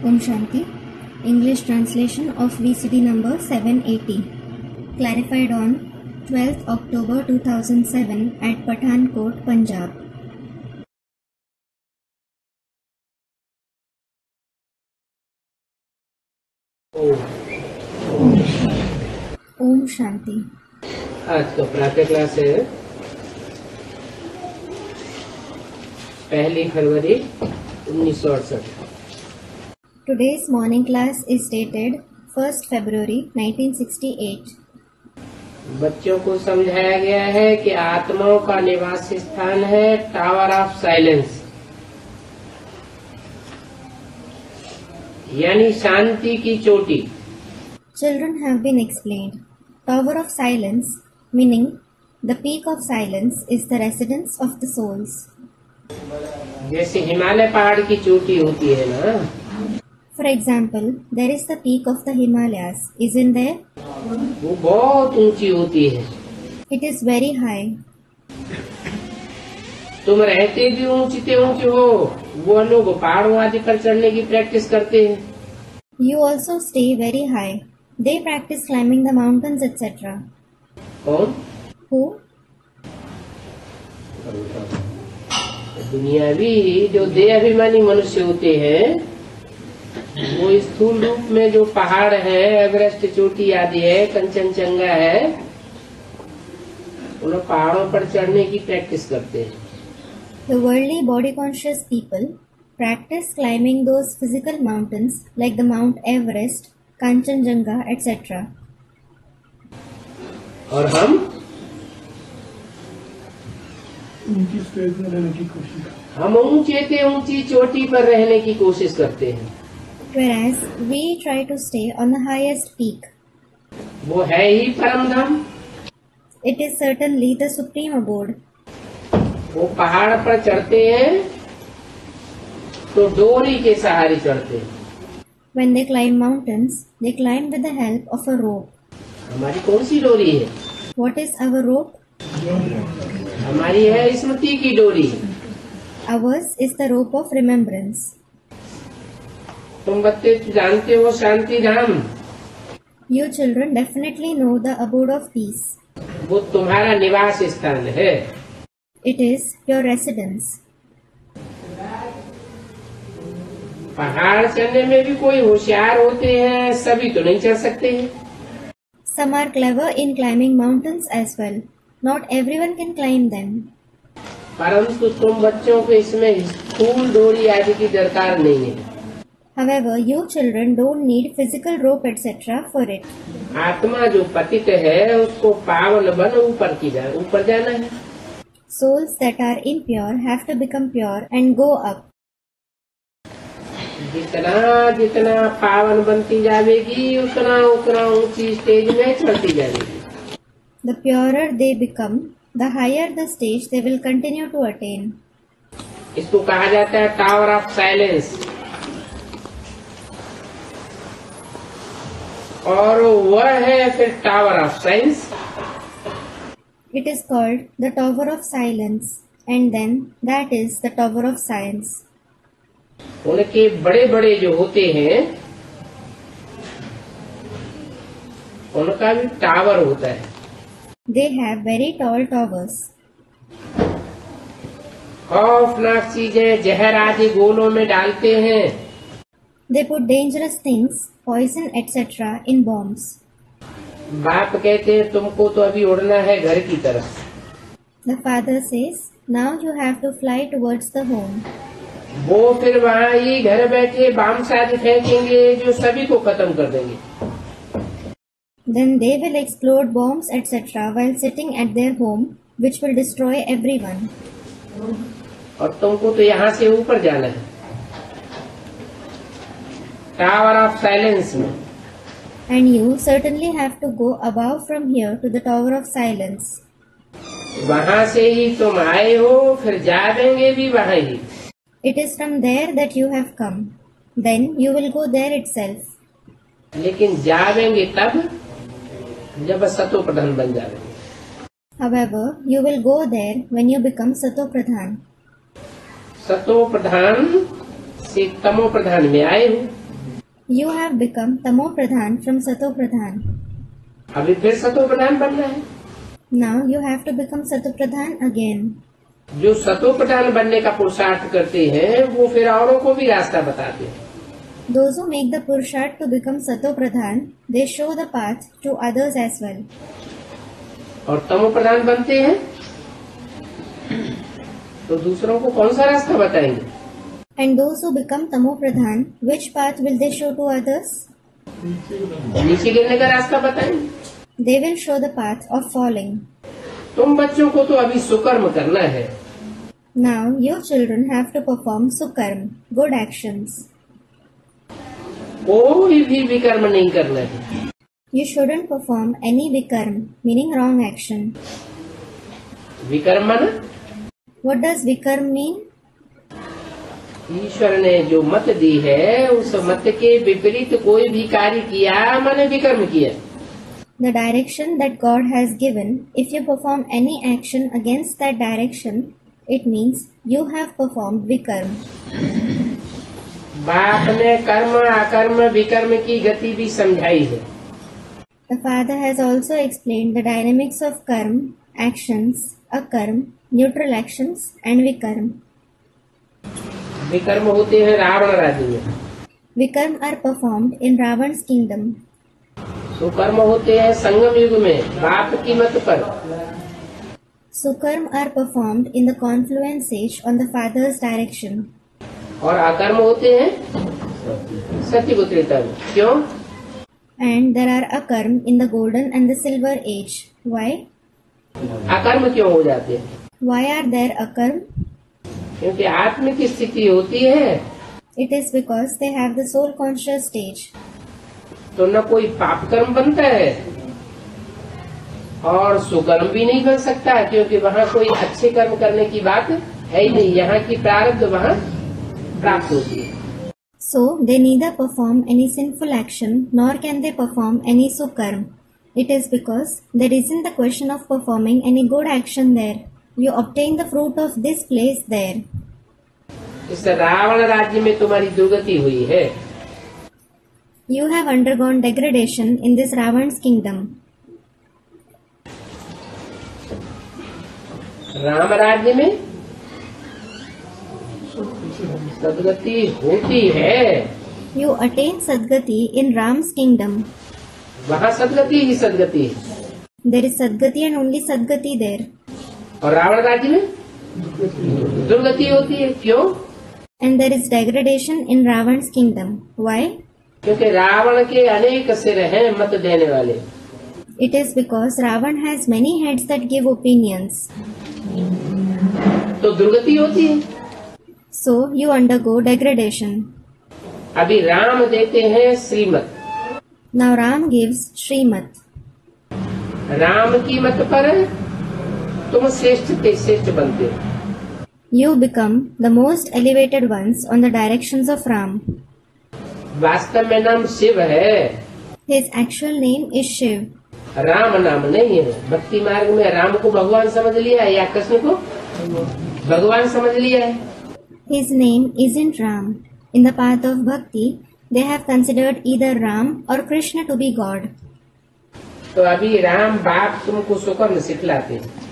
Om Shanti. English translation of VCD number 780. Clarified on 12th October 2007 at Pathankot, Punjab. Om Shanti. आज तो प्रातः class है 1 फरवरी 1968। Today's morning class is dated 1st February 1968. बच्चों को समझाया गया है कि आत्माओं का निवास स्थान है टावर ऑफ साइलेंस, यानी शांति की चोटी। Children have been explained. Tower of Silence, meaning the peak of silence, is the residence of the souls. जैसे हिमालय पहाड़ की चोटी होती है ना। For example, there is the peak of the Himalayas, isn't there? वो बहुत ऊंची होती है। It is very high. तुम रहते भी ऊंचे हो, वो लोग पहाड़ों आदि पर चढ़ने की प्रैक्टिस करते हैं। You also stay very high. They practice climbing the mountains, etc. कौन? Who? दुनियावी जो देह अभिमानी मनुष्य होते हैं, वो स्थूल रूप में जो पहाड़ है, एवरेस्ट चोटी आदि है, कंचनजंगा है, उन पहाड़ों पर चढ़ने की प्रैक्टिस करते हैं। The worldly body conscious people practice climbing those physical mountains like the Mount Everest, Kanchenjunga, etc. और हम ऊंची स्टेज में रहने की कोशिश करते हम ऊंची चोटी पर रहने की कोशिश करते हैं। Whereas we try to stay on the highest peak. वो है ही परम धाम। It is certainly the supreme abode. वो पहाड़ पर चढ़ते हैं तो डोरी के सहारे चढ़ते हैं। When they climb mountains, they climb with the help of a rope. हमारी कौन सी डोरी है? What is our rope? हमारी है स्मृति की डोरी। Ours is the rope of remembrance. तुम बच्चे जानते हो शांति धाम, You children definitely know the abode of peace. वो तुम्हारा निवास स्थान है। It is your residence. पहाड़ चढ़ने में भी कोई होशियार होते हैं, सभी तो नहीं चढ़ सकते हैं। Some are clever in climbing mountains as well. Not everyone can climb them. परंतु तुम बच्चों को इसमें स्थूल डोरी आदि की दरकार नहीं है। However, you children don't need physical rope etc. for it. आत्मा जो पतित है उसको पावन बन ऊपर जाना है। Souls that are impure have to become pure and go up. जितना पावन बनती जाएगी उतना ऊंची स्टेज में चढ़ती जाएगी। The purer they become, the higher the stage they will continue to attain. इसको कहा जाता है टावर ऑफ साइलेंस, और वह है फिर tower of science. It is called the Tower of Silence, and then that is the Tower of Science. उनके बड़े बड़े जो होते हैं उनका भी टावर होता है। They have very tall towers. खौफनाक चीजें जहर आदि गोलों में डालते हैं। They put dangerous things, poison etc. in bombs. बाप कहते हैं तुमको तो अभी उड़ना है घर की तरफ। The father says, now you have to fly towards the home. वो फिर वहाँ ही घर बैठे बम आदि फेंकेंगे जो सभी को खत्म कर देंगे। Then they will explode bombs etc. while sitting at their home, which will destroy everyone. और तुमको तो यहाँ से ऊपर जाना है टावर ऑफ साइलेंस में। And you certainly have to go above from here to the Tower of Silence. वहाँ से ही तुम आए हो, फिर जाएंगे भी वहाँ ही। It is from there that you have come. Then you will go there itself. लेकिन जाएंगे तब जब सतो प्रधान बन जाएंगे। However, you will go there when you become Sato Pradhan. सतो प्रधान से तमो प्रधान में आए हो। You have become Tamo Pradhan from Sato Pradhan. अभी फिर सतो प्रधान बनना है। Now you have to become Sato Pradhan again. जो सतो प्रधान बनने का पुरुषार्थ करते हैं वो फिर औरों को भी रास्ता बताते हैं। Those who make the Purusharth to become Sato Pradhan, they show the path to others as well. और तमो प्रधान बनते हैं तो दूसरों को कौन सा रास्ता बताएंगे? And those who become Tamo Pradhan, which path will they show to others? नीचे गिरने का रास्ता बताएंगे। They will show the path of falling. तुम बच्चों को तो अभी सुकर्म करना है। Now your children have to perform Sukarm, good actions. कोई भी विकर्म नहीं करना है। You shouldn't perform any Vikarm, meaning wrong action. विकर्म माना What does Vikarm mean? ईश्वर ने जो मत दी है उस मत के विपरीत कोई भी कार्य किया माने विकर्म किया। The direction that God has given, if you perform any action against that direction, it means you have performed Vikarm. बाप ने कर्म अकर्म विकर्म की गति भी समझाई है। The Father has also explained the dynamics of Karm, actions, Akarm, neutral actions and Vikarm. विकर्म होते हैं रावण राज्य में, Vikarm are performed in Ravan's kingdom. सुकर्म होते हैं संगम युग में बाप की मत पर, Sukarm are performed in the confluent sage on the Father's direction. और अकर्म होते हैं सत्युग त्रेता में। क्यों? And there are Akarm in the golden and the silver age. Why? अकर्म क्यों हो जाते हैं? Why are there Akarm? क्योंकि आत्मिक स्थिति होती है It is because they have the soul conscious stage. तो न कोई पाप कर्म बनता है और सुकर्म भी नहीं बन सकता, क्योंकि वहाँ कोई अच्छे कर्म करने की बात है ही नहीं। यहाँ की प्रारब्ध वहाँ प्राप्त होती है। So they neither perform any sinful action nor can they perform any sukarm. It is because there isn't the question of performing any good action there. You obtain the fruit of this place there. इस रावण राज्य में तुम्हारी दुर्गति हुई है। You have undergone degradation in this Ravan's kingdom. Ram राज्य में सदगति होती है। You attain Sadgati in Ram's kingdom. वहाँ सदगति ही सदगति है। There is Sadgati and only Sadgati there. और रावण राज्य में दुर्गति होती है। क्यों? And there is degradation in Ravan's kingdom. Why? क्योंकि रावण के अनेक सिर हैं मत देने वाले। It is because Ravan has many heads that give opinions. तो दुर्गति होती है। So you undergo degradation. अभी राम देते हैं श्रीमत। Now Ram gives Srimat. Ram की मत पर तुम श्रेष्ठ ते श्रेष्ठ बनते हो। You become the most elevated ones on the directions of Ram. वास्तव में नाम शिव है, His actual name is Shiv. Ram नाम नहीं है। भक्ति मार्ग में राम को भगवान समझ लिया है या कृष्ण को भगवान समझ लिया है। His name isn't Ram. In the path of bhakti, they have considered either Ram or Krishna to be God. तो अभी राम बाप तुमको सुकर्म सिखलाते हैं।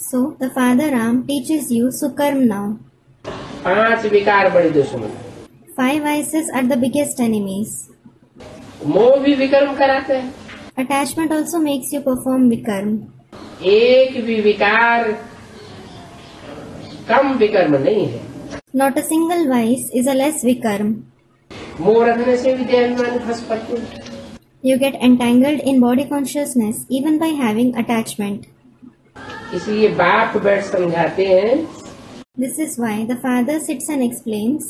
So the Father Ram teaches you Sukarm now. 5 विकार बड़े दुश्मन। 5 vices are the biggest enemies. मोह भी विकर्म कराते हैं। Attachment also makes you perform Vikarm. एक भी विकार कम विकर्म नहीं है। Not a single vice is a less Vikarm. मोह रखने से भी देहाभिमानी फंस पड़ते हैं। You get entangled in body consciousness even by having attachment. इसलिए बाप बैठ समझाते हैं This is why the Father sits and explains,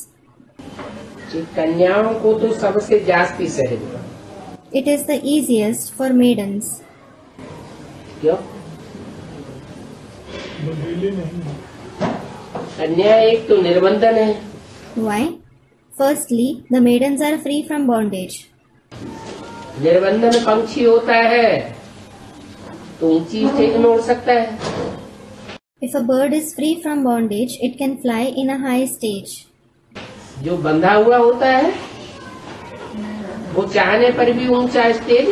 कि कन्याओं को तो सबसे जास्ती सहज। it is the easiest for maidens. क्यों? बंधेले नहीं है। कन्या एक तो निर्बंधन है, Why? Firstly, the maidens are free from bondage. निर्बंधन पंछी होता है तो ऊंची स्टेज में उड़ सकता है। If a bird is free from bondage, it can fly in a high stage. जो बंधा हुआ होता है वो चाहने पर भी ऊंचा स्टेज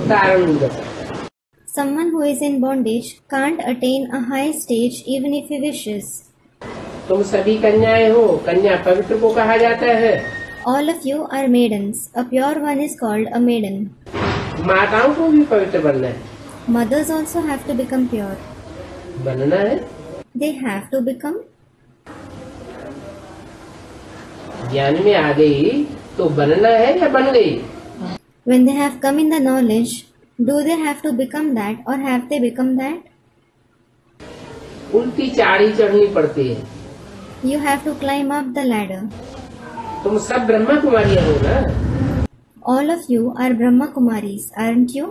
धारण नहीं कर सकता। Someone who is in bondage can't attain a high stage even if he wishes. तुम सभी कन्याएं हो, कन्या पवित्र को कहा जाता है। All of you are maidens. A pure one is called a maiden. माताओं को भी पवित्र बनना है। Mothers also have to become pure. बनना है। They have to become. ज्ञान में आ गई तो बनना है या बन गई? When they have come in the knowledge, do they have to become that or have they become that? उल्टी चाड़ी चढ़नी पड़ती है। You have to climb up the ladder. तुम सब ब्रह्मा कुमारियां हो ना? All of you are Brahma Kumaris, aren't you?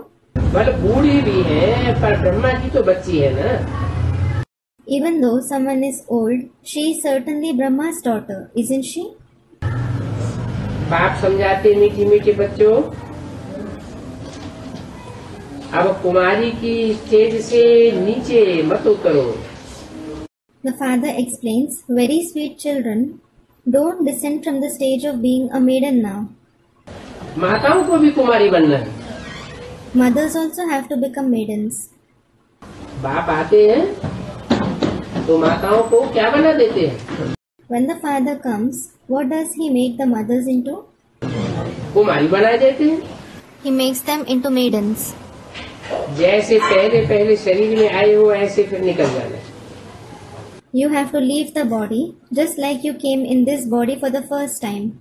बल बूढ़ी भी है पर ब्रह्मा की तो बच्ची है ना। Even though someone is old, she is certainly Brahma's daughter, isn't she? बाप समझाते मीठी मीठी बच्चों, अब कुमारी की स्टेज से नीचे मत उतरो। The father explains, very sweet children, don't descend from the stage of being a maiden now. माताओं को भी कुमारी बनना है। Mothers also have to become maidens. बाप आते हैं तो माताओं को क्या बना देते हैं? When the father comes, what does he make the mothers into? कुमारी बना देते हैं। He makes them into maidens. जैसे पहले पहले शरीर में आए हो ऐसे फिर निकल जाना। You have to leave the body just like you came in this body for the first time.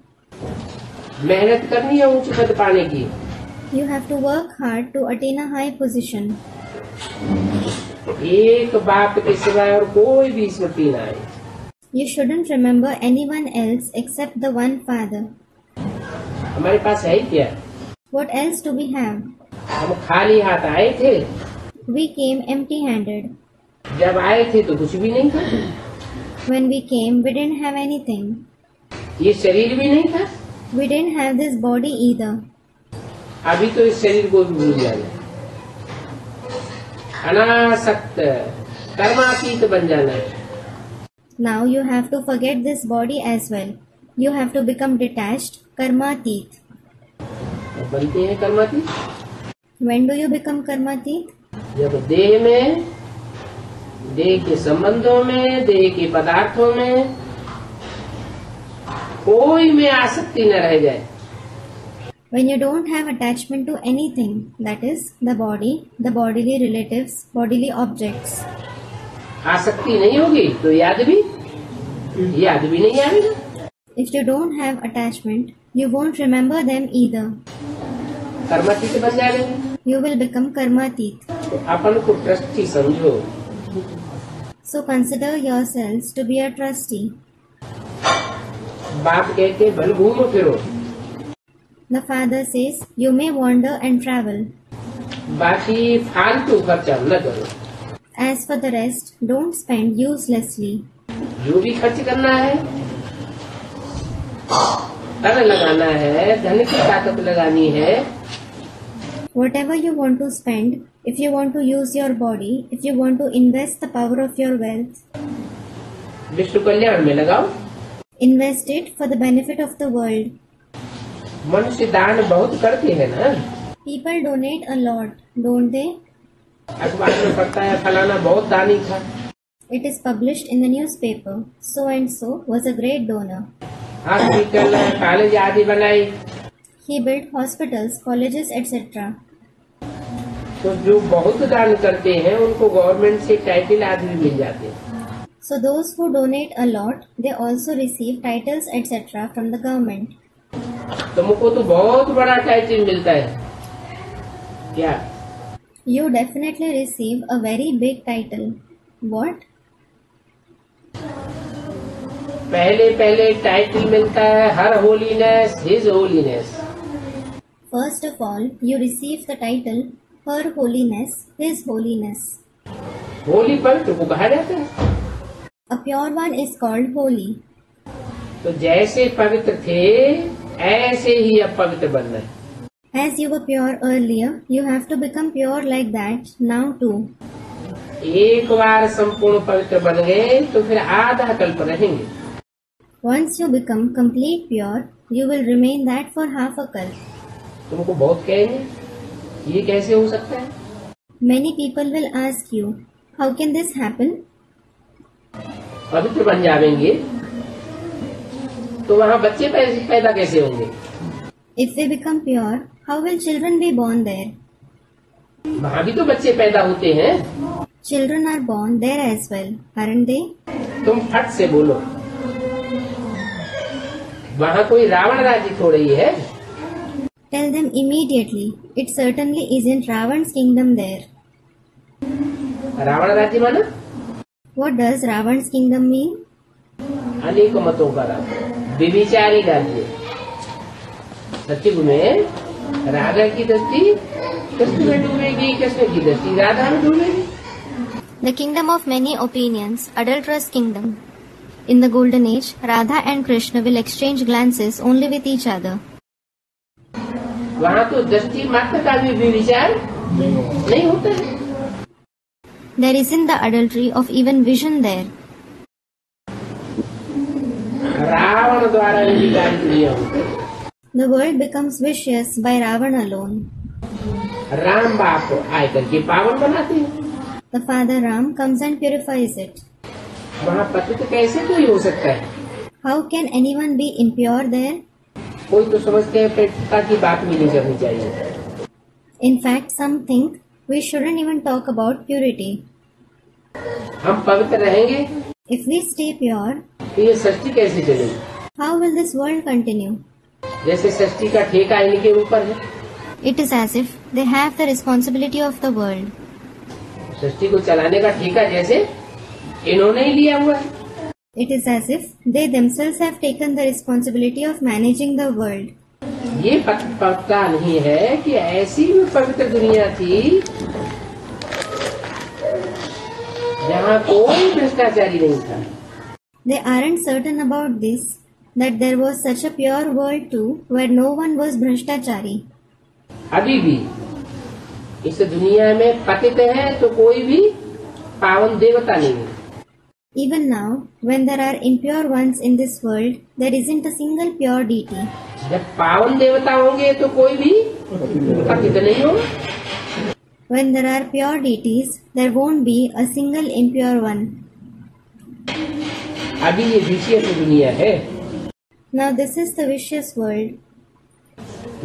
मेहनत करनी है ऊंच पद पाने की। You have to work hard to attain a high position. एक बाप के सिवाय और कोई भी स्मृति ना आए। You shouldn't remember anyone else except the one father. हमारे पास है ही क्या? What else do we have? हम खाली हाथ आए थे। We came empty-handed. जब आए थे तो कुछ भी नहीं था। When we came, we didn't have anything. ये शरीर भी नहीं था। We didn't have this body either. अभी तो इस शरीर को भी भूल जाना। अनासक्त कर्मातीत बन जाना है। Now you have to forget this body as well. You have to become detached, karmatit. बनते हैं कर्मातीत When do you become karmatit? जब देह में, देह के संबंधों में, देह के पदार्थों में कोई में आसक्ति न रह जाए। When you don't have attachment to anything, that is, the body, the bodily relatives, bodily objects. आसक्ति नहीं होगी तो याद भी नहीं आएगा। If you don't have attachment, you won't remember them either. कर्मातीत बन जाएंगे। You will become karmatit. तो अपन को ट्रस्टी समझो। So consider yourselves to be a trustee. बाप कहते भल घूमो फिरो। The father says, you may wander and travel. बाकी फालतू खर्चा न करो। As for the rest, don't spend uselessly. जो भी खर्च करना है, धन लगाना है, धन की ताकत लगानी है। Whatever you want to spend, if you want to use your body, if you want to invest the power of your wealth, विश्व कल्याण में लगाओ। invest it for the benefit of the world. मनुष्य दान बहुत करते हैं ना। People donate a lot, don't they? अखबार में पढ़ता है फलाना बहुत दानी था। It is published in the newspaper. So and so was a great donor. Hospital, college आदि बनाई। He built hospitals, colleges, etc. तो जो बहुत दान करते हैं उनको गवर्नमेंट से टाइटल आदि भी मिल जाते हैं। So those who donate a lot, they also receive titles, etc. from the government. तुमको तो बहुत बड़ा टाइटल मिलता है क्या? You definitely receive a very big title. What? पहले पहले टाइटल मिलता है her holiness, his holiness. First of all, you receive the title Her Holiness, His Holiness. Holi पवित्र को कहा जाता है। A pure one is called holy. तो जैसे पवित्र थे ऐसे ही अब पवित्र बनना है। As you were pure earlier, you have to become pure like that now too. एक बार संपूर्ण पवित्र बन गए तो फिर आधा कल्प रहेंगे। Once you become complete pure, you will remain that for half a kalp. तुमको बहुत कहेंगे ये कैसे हो सकता है। Many people will ask you, how can this happen? पवित्र बन जाएंगे तो वहाँ बच्चे पैदा कैसे होंगे। If we become pure, how will children be born there? वहाँ भी तो बच्चे पैदा होते हैं। Children are born there as well, aren't they? तुम फट से बोलो, वहाँ कोई रावण राज्य थोड़ी है। Tell them immediately, it certainly isn't Ravan's kingdom there. Ravan राज्य माना What does Ravan's kingdom mean? अनेक मतों का राज्य, व्यभिचारी राज्य। सत्युग में राधा की दृष्टि कृष्ण में डूबेगी, कृष्ण की दृष्टि राधा में डूबेगी। The kingdom of many opinions, adulterous kingdom. In the golden age, Radha and Krishna will exchange glances only with each other. वहाँ तो दृष्टि मात्र का भी व्यभिचार नहीं होता है। There isn't the adultery of even vision there. Ravan द्वारा व्यभिचारित नहीं होता। The world becomes vicious by Ravan alone. Ram बाप आय करके पावन बनाते हैं। The father Ram comes and purifies it. वहाँ पतित कैसे कोई हो सकता है। How can anyone be impure there? कोई तो समझते हैं पवित्रता की बात भी नहीं करनी चाहिए। In fact, some think we shouldn't even talk about purity. हम पवित्र रहेंगे If we stay pure, तो ये सृष्टि कैसे चलेगी। how will this world continue? जैसे सृष्टि का ठेका इनके ऊपर है। It is as if they have the responsibility of the world. सृष्टि को चलाने का ठेका जैसे इन्होंने ही लिया हुआ है। It is as if they themselves have taken the responsibility of managing the world. ये पता नहीं है कि ऐसी भी पवित्र दुनिया थी जहाँ कोई भ्रष्टाचारी नहीं था। They aren't certain about this, that there was such a pure world too, where no one was bhrashtachari. अभी भी इस दुनिया में पतित है तो कोई भी पावन देवता नहीं है। Even now, when there are impure ones in this world, there isn't a single pure deity. जब पावन देवता होंगे तो कोई भी पतित नहीं होगा। When there are pure deities, there won't be a single impure one. अभी ये विशेष दुनिया है। Now this is the vicious world.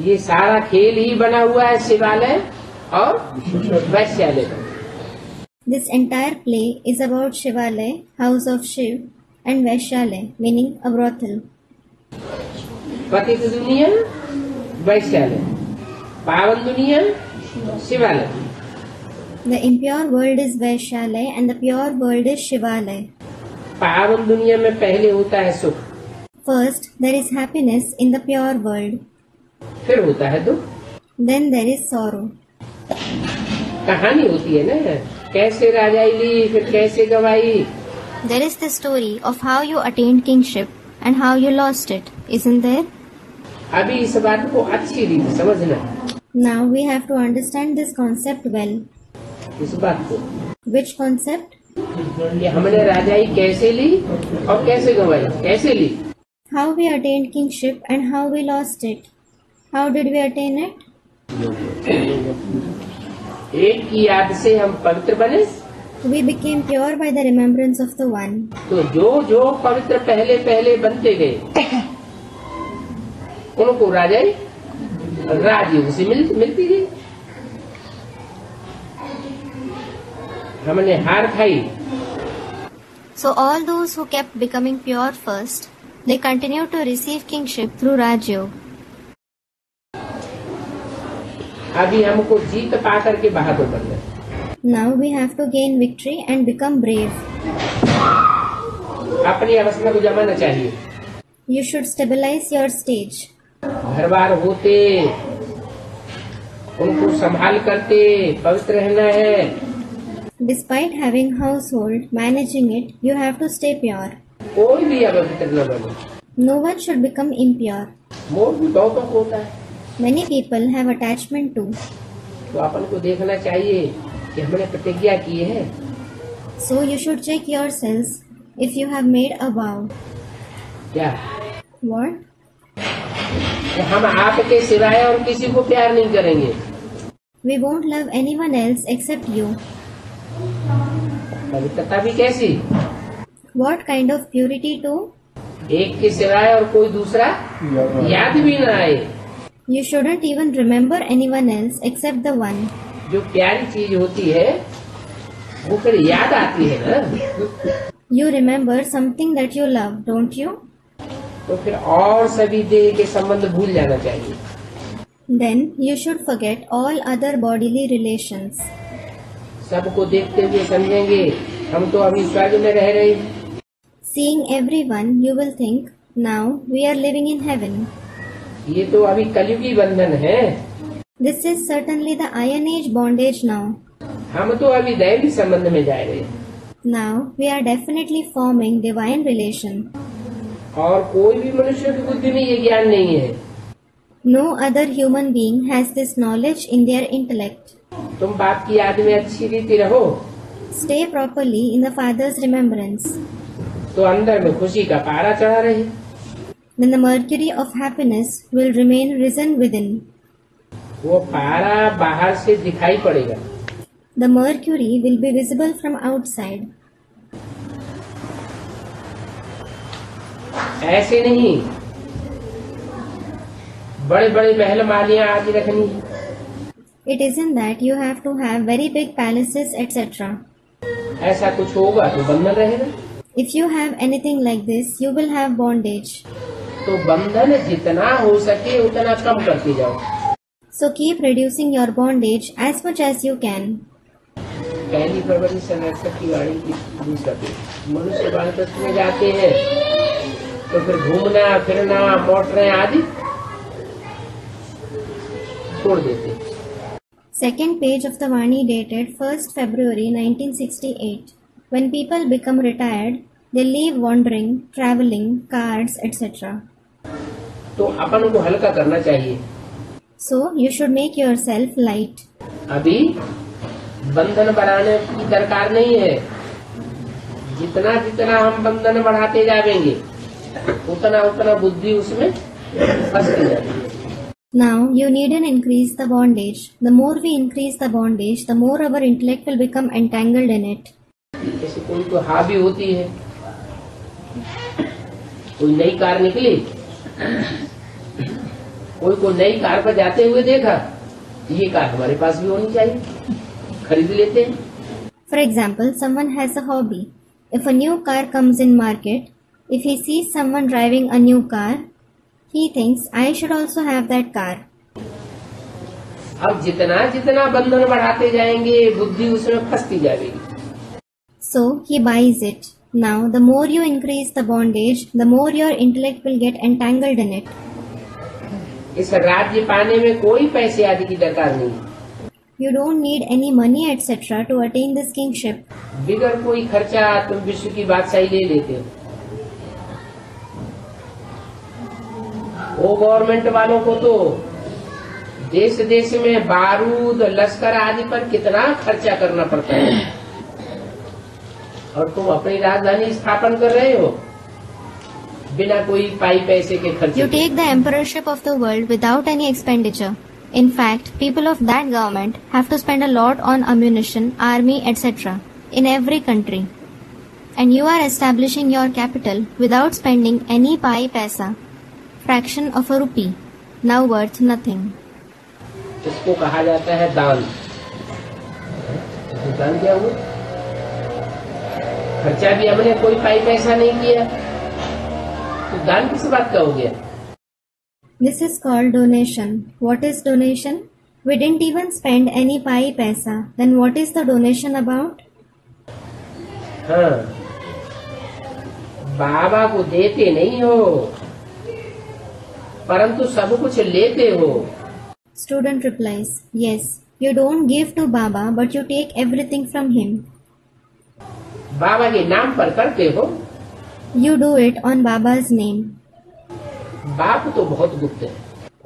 ये सारा खेल ही बना हुआ है शिवालय और वैश्यालय का। This entire play is about Shivalay, house of Shiv, and Vaishyalay, meaning a brothel. पतित दुनिया वैश्यालय, पावन दुनिया शिवालय। The impure world is Vaishyalay and the pure world is Shivalay. पावन दुनिया में पहले होता है सुख, First, there is happiness in the pure world. फिर होता है दुख। Then there is sorrow. कहानी होती है ना, कैसे राजाई ली फिर कैसे गवाई। There is the story of how you attained kingship and how you lost it, isn't there? अभी इस बात को अच्छी रीति समझना। Now we have to understand this concept well. इस बात को Which concept? कि हमने राजाई कैसे ली और कैसे गवाई। कैसे ली, How we attained kingship and how we lost it. How did we attain it? एक की याद से हम पवित्र बने। We became pure by the remembrance of the One. तो जो जो पवित्र पहले पहले बनते गए उनको राजाई राजयोग से मिलती गई। हमने हार खाई। So all those who kept becoming pure first, they continued to receive kingship through Rajyog. अभी हमको जीत पा करके बहादुर बनना है। Now we have to gain victory and become brave. अपनी अवस्था को जमाना चाहिए। You should stabilize your stage. घर बार होते उनको संभाल करते पवित्र रहना है। Despite having household, managing it, you have to stay pure. कोई भी अपवित्र न बने। No one should become impure. मोह भी बहुत होता है। Many people have attachment too. तो अपन को देखना चाहिए कि हमने प्रतिज्ञा की है। So you should check yourselves if you have made a vow. क्या What? हम आपके सिवाय और किसी को प्यार नहीं करेंगे। We won't love anyone else except you. पवित्रता भी कैसी? What kind of purity too? एक के सिवाय और कोई दूसरा याद भी ना आए। You shouldn't even remember anyone else except the one. जो प्यारी चीज होती है वो फिर याद आती है ना। You remember something that you love, don't you? तो फिर और सभी देह के संबंध भूल जाना चाहिए। Then you should forget all other bodily relations. सबको देखते हुए समझेंगे हम तो अभी स्वर्ग में रह रहे हैं। Seeing everyone, you will think, now we are living in heaven. ये तो अभी कलयुगी बंधन है। This is certainly the Iron Age bondage now. हम तो अभी दैवी संबंध में जा रहे हैं। Now we are definitely forming divine relation. और कोई भी मनुष्य की बुद्धि में ये ज्ञान नहीं है। No other human being has this knowledge in their intellect. तुम बाप की याद में अच्छी रीति रहो Stay properly in the Father's remembrance. तो अंदर में खुशी का पारा चढ़ा रहे। Then the mercury of happiness will remain risen within. वो पारा बाहर से दिखाई पड़ेगा। The mercury will be visible from outside. ऐसे नहीं बड़े बड़े महल मालियां आदि रखनी है। It isn't that you have to have very big palaces, etc. ऐसा कुछ होगा तो बंधन रहेगा। If you have anything like this, you will have bondage. तो बंधन जितना हो सके उतना कम करते जाओ। So keep reducing your bondage as much as you can. 1 फरवरी सन 1961 की वाणी की दूसरा पेज। मनुष्य वानप्रस्थ में जाते हैं तो फिर घूमना फिरना मोटरें आदि छोड़ देते। Second page of the Vani dated 1st February 1968. When people become retired, they leave wandering, traveling, cards, etc. तो अपन को हल्का करना चाहिए। So you should make yourself light. अभी बंधन बढ़ाने की दरकार नहीं है। जितना जितना हम बंधन बढ़ाते जाएंगे उतना उतना बुद्धि उसमें फंसती जाएगी। Now you needn't increase the bondage. The more we increase the bondage, the more our intellect will become entangled in it. जैसे कोई तो हावी होती है, कोई नई कार निकली, कोई को नई कार पर जाते हुए देखा, ये कार हमारे पास भी होनी चाहिए, खरीद लेते हैं। For example, someone has a hobby. If a new car comes in market, if he sees someone driving a new car, he thinks, I should also have that car. अब जितना जितना बंधन बढ़ाते जाएंगे बुद्धि उसमें फंसती जाएगी। So he buys it. Now, the more you increase the bondage, the more your intellect will get entangled in it. इस राज्य पाने में कोई पैसे आदि की दरकार नहीं। You don't need any money, etc. to attain this kingship. बिगर कोई खर्चा तुम विश्व की बादशाही ले लेते हो। वो गवर्नमेंट वालों को तो देश देश में बारूद लश्कर आदि पर कितना खर्चा करना पड़ता है, और तुम अपनी राजधानी स्थापन कर रहे हो बिना कोई पाई पैसे के खर्चे। You take the emperorship of the world without any expenditure. In fact, people of that government have to spend a lot on ammunition, army, etc. in every country. And you are establishing your capital without spending any pai paisa, fraction of a rupee, now worth nothing. इसको कहा जाता है दान। दान क्या हुआ? खर्चा भी हमने कोई पाई पैसा नहीं किया, तो दान किस बात का हो गया? This is called donation. What is donation? We didn't even spend any pai paisa. Then what is the donation about? हाँ, बाबा को देते नहीं हो परंतु सब कुछ लेते हो। Student replies, yes, you don't give to Baba, but you take everything from him. बाबा के नाम पर करते हो। You do it on Baba's name. बाप तो बहुत गुप्त है।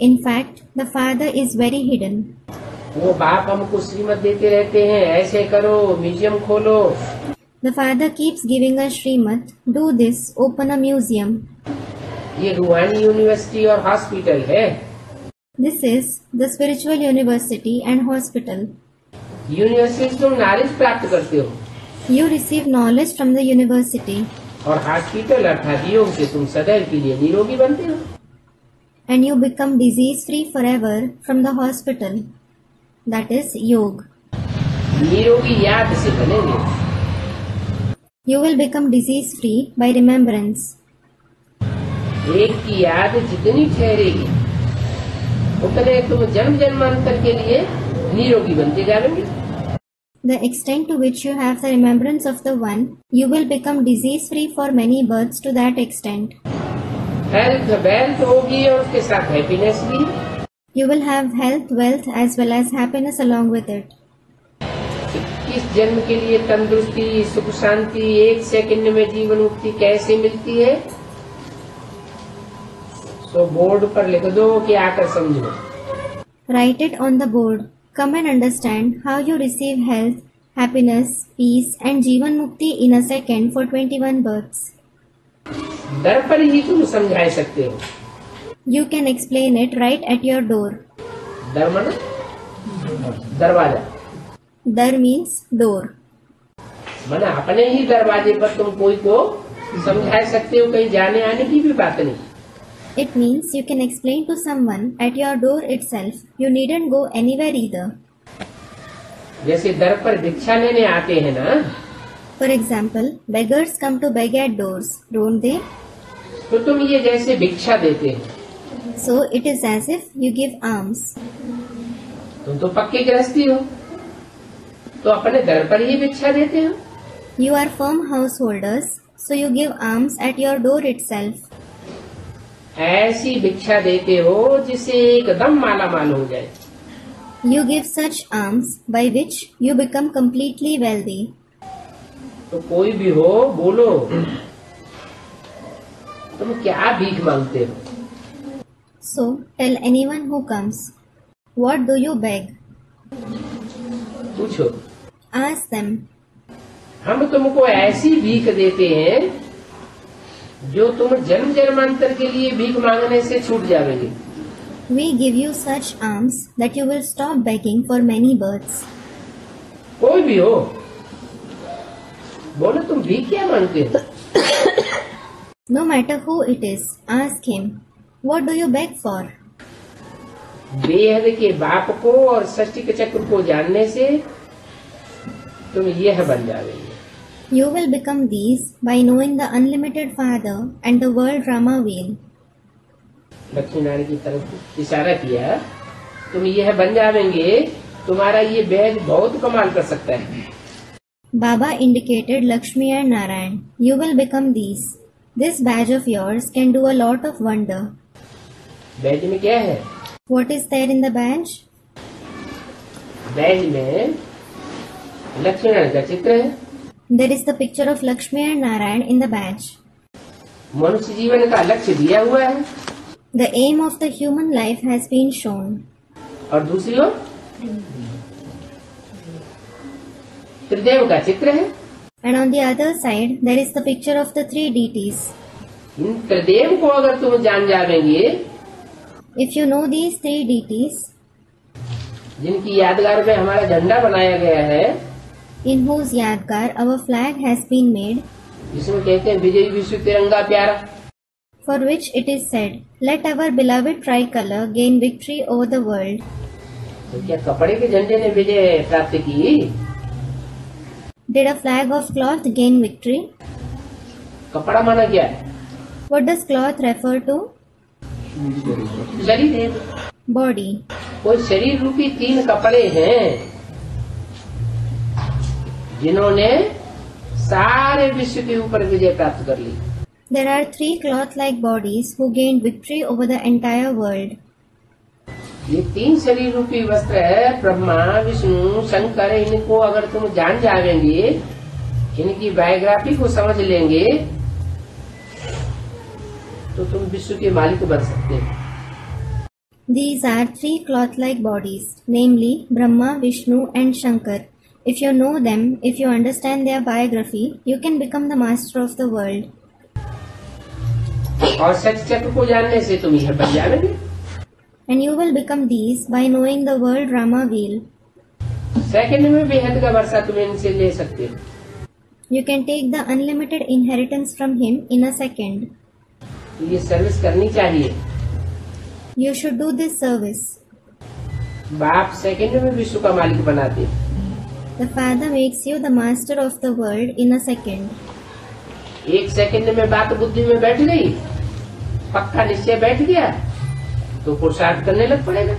In fact, the Father is very hidden. वो बाप हमको श्रीमत देते रहते हैं, ऐसे करो, म्यूजियम खोलो। The Father keeps giving us Srimad, do this, open a museum. ये रूहानी यूनिवर्सिटी और हॉस्पिटल है। This is the spiritual university and hospital. University से तुम नॉलेज प्राप्त करते हो You receive knowledge from the university, और हॉस्पिटल अर्थात योग से तुम सदैव के लिए निरोगी बनते हो। and you become disease free forever from the hospital. That is yoga. निरोगी याद से बनेंगे। You will become disease free by remembrance. एक की याद जितनी ठहरेगी उतने तुम जन्म जन्मांतर के लिए निरोगी बनते जाओगे। The extent to which you have the remembrance of the one, you will become disease free for many births to that extent. Health wealth होगी और उसके साथ हैप्पीनेस भी। You will have health, wealth as well as happiness along with it. किस जन्म के लिए तंदुरुस्ती सुख शांति एक सेकंड में जीवन मुक्ति कैसे मिलती है, तो बोर्ड पर लिख दो कि आकर समझो। Write it on the board. Come and understand how you receive health, happiness, peace and Jivan Mukti in a second for 21 births. दर पर ही तुम समझा सकते हो। You can explain it right at your door. दर माना दरवाजा, Dar means door. माना अपने ही दरवाजे पर तुम कोई को समझा सकते हो, कहीं जाने आने की भी बात नहीं। It means you can explain to someone at your door itself. You needn't go anywhere either. जैसे दर पर भिक्षा लेने आते हैं ना, For example, beggars come to beg at doors, don't they? तो तुम ये जैसे भिक्षा देते हो, So it is as if you give alms. तुम तो पक्के गृहस्थी हो, तो अपने दर पर ही भिक्षा देते हो। You are firm householders, so you give alms at your door itself. ऐसी भिक्षा देते हो जिससे एकदम माला माल हो जाए। You give such alms by which you become completely wealthy. तो कोई भी हो बोलो, तुम क्या भीख मांगते हो? So tell anyone who comes, what do you beg? पूछो। Ask them. हम तुमको ऐसी भीख देते हैं जो तुम जन्म जन्मांतर के लिए भीख मांगने से छूट जाओगे। We give you such alms that you will stop begging for many births. कोई भी हो बोलो, तुम भीख क्या मांगते हो? No matter who it is, ask him, what do you beg for? बेहद के बाप को और षष्ठी चक्र को जानने से तुम यह बन जाओगे। You will become these by knowing the unlimited Father and the world Rama wheel. Lakshmi Narayan की तरफ इशारा किया, तुम यह बन जाएंगे, तुम्हारा ये बैग बहुत कमाल कर सकता है। Baba indicated Lakshmi and Narayan. You will become these. This badge of yours can do a lot of wonder. Bag में क्या है? What is there in the badge? Bag में लक्ष्मी नारायण का चित्र है। There is the picture of Lakshmi and Narayan in the badge. मनुष्य जीवन का लक्ष्य दिया हुआ है The aim of the human life has been shown. और दूसरी ओर त्रिदेव का चित्र है। And on the other side, there is the picture of the three deities. इन त्रिदेव को अगर तुम जान जाओगे, If you know these three deities, जिनकी यादगार में हमारा झंडा बनाया गया है, in whose Yadgar our flag has been made, जिसमें कहते हैं विजय विश्व तिरंगा प्यारा, for which it is said, let our beloved tricolor gain victory over the world. तो क्या कपड़े के झंडे ने विजय प्राप्त की? Did a flag of cloth gain victory? कपड़ा माना क्या है? What does cloth refer to? शरीर। Body. वो शरीर रूपी तीन कपड़े हैं जिन्होंने सारे विश्व के ऊपर विजय प्राप्त कर ली। There are three cloth-like bodies who gained victory over the entire world. ये तीन शरीर रूपी वस्त्र है, ब्रह्मा विष्णु शंकर। इनको अगर तुम जान जाएंगे, इनकी बायोग्राफी को समझ लेंगे, तो तुम विश्व के मालिक बन सकते हो। These are three cloth-like bodies, namely Brahma, Vishnu and Shankar. If you know them, if you understand their biography, you can become the master of the world. और सच चक्र को जानने से तुम यह बन जाओगे। And you will become these by knowing the world Rama wheel. Second में बेहद का वर्षा तुम इनसे ले सकते हो। You can take the unlimited inheritance from him in a second. ये सर्विस करनी चाहिए। You should do this service. बाप सेकंड में विश्व का मालिक बनाते। The Father makes you the master of the world in a second. एक सेकंड में बात बुद्धि में बैठ गई, पक्का निश्चय बैठ गया, तो पुरुषार्थ करने लग पड़ेगा।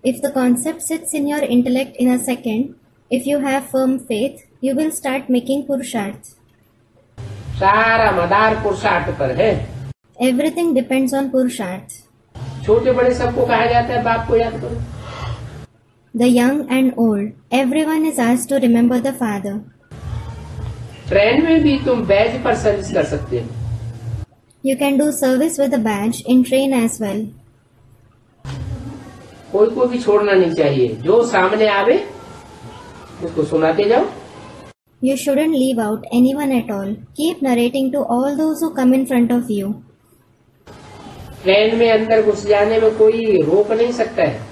If the concept sits in your intellect in a second, if you have firm faith, you will start making purusharth. सारा मदार पुरुषार्थ पर है। Everything depends on purusharth. छोटे बड़े सबको कहा जाता है बाप को याद करो। The young and old, everyone is asked to remember the Father. Train में भी तुम बैज पर सर्विस कर सकते हो। You can do service with a badge in train as well. कोई को भी छोड़ना नहीं चाहिए, जो सामने आवे उसको सुनाते जाओ। You shouldn't leave out anyone at all. Keep narrating to all those who come in front of you. Train में अंदर घुस जाने में कोई रोक नहीं सकता है।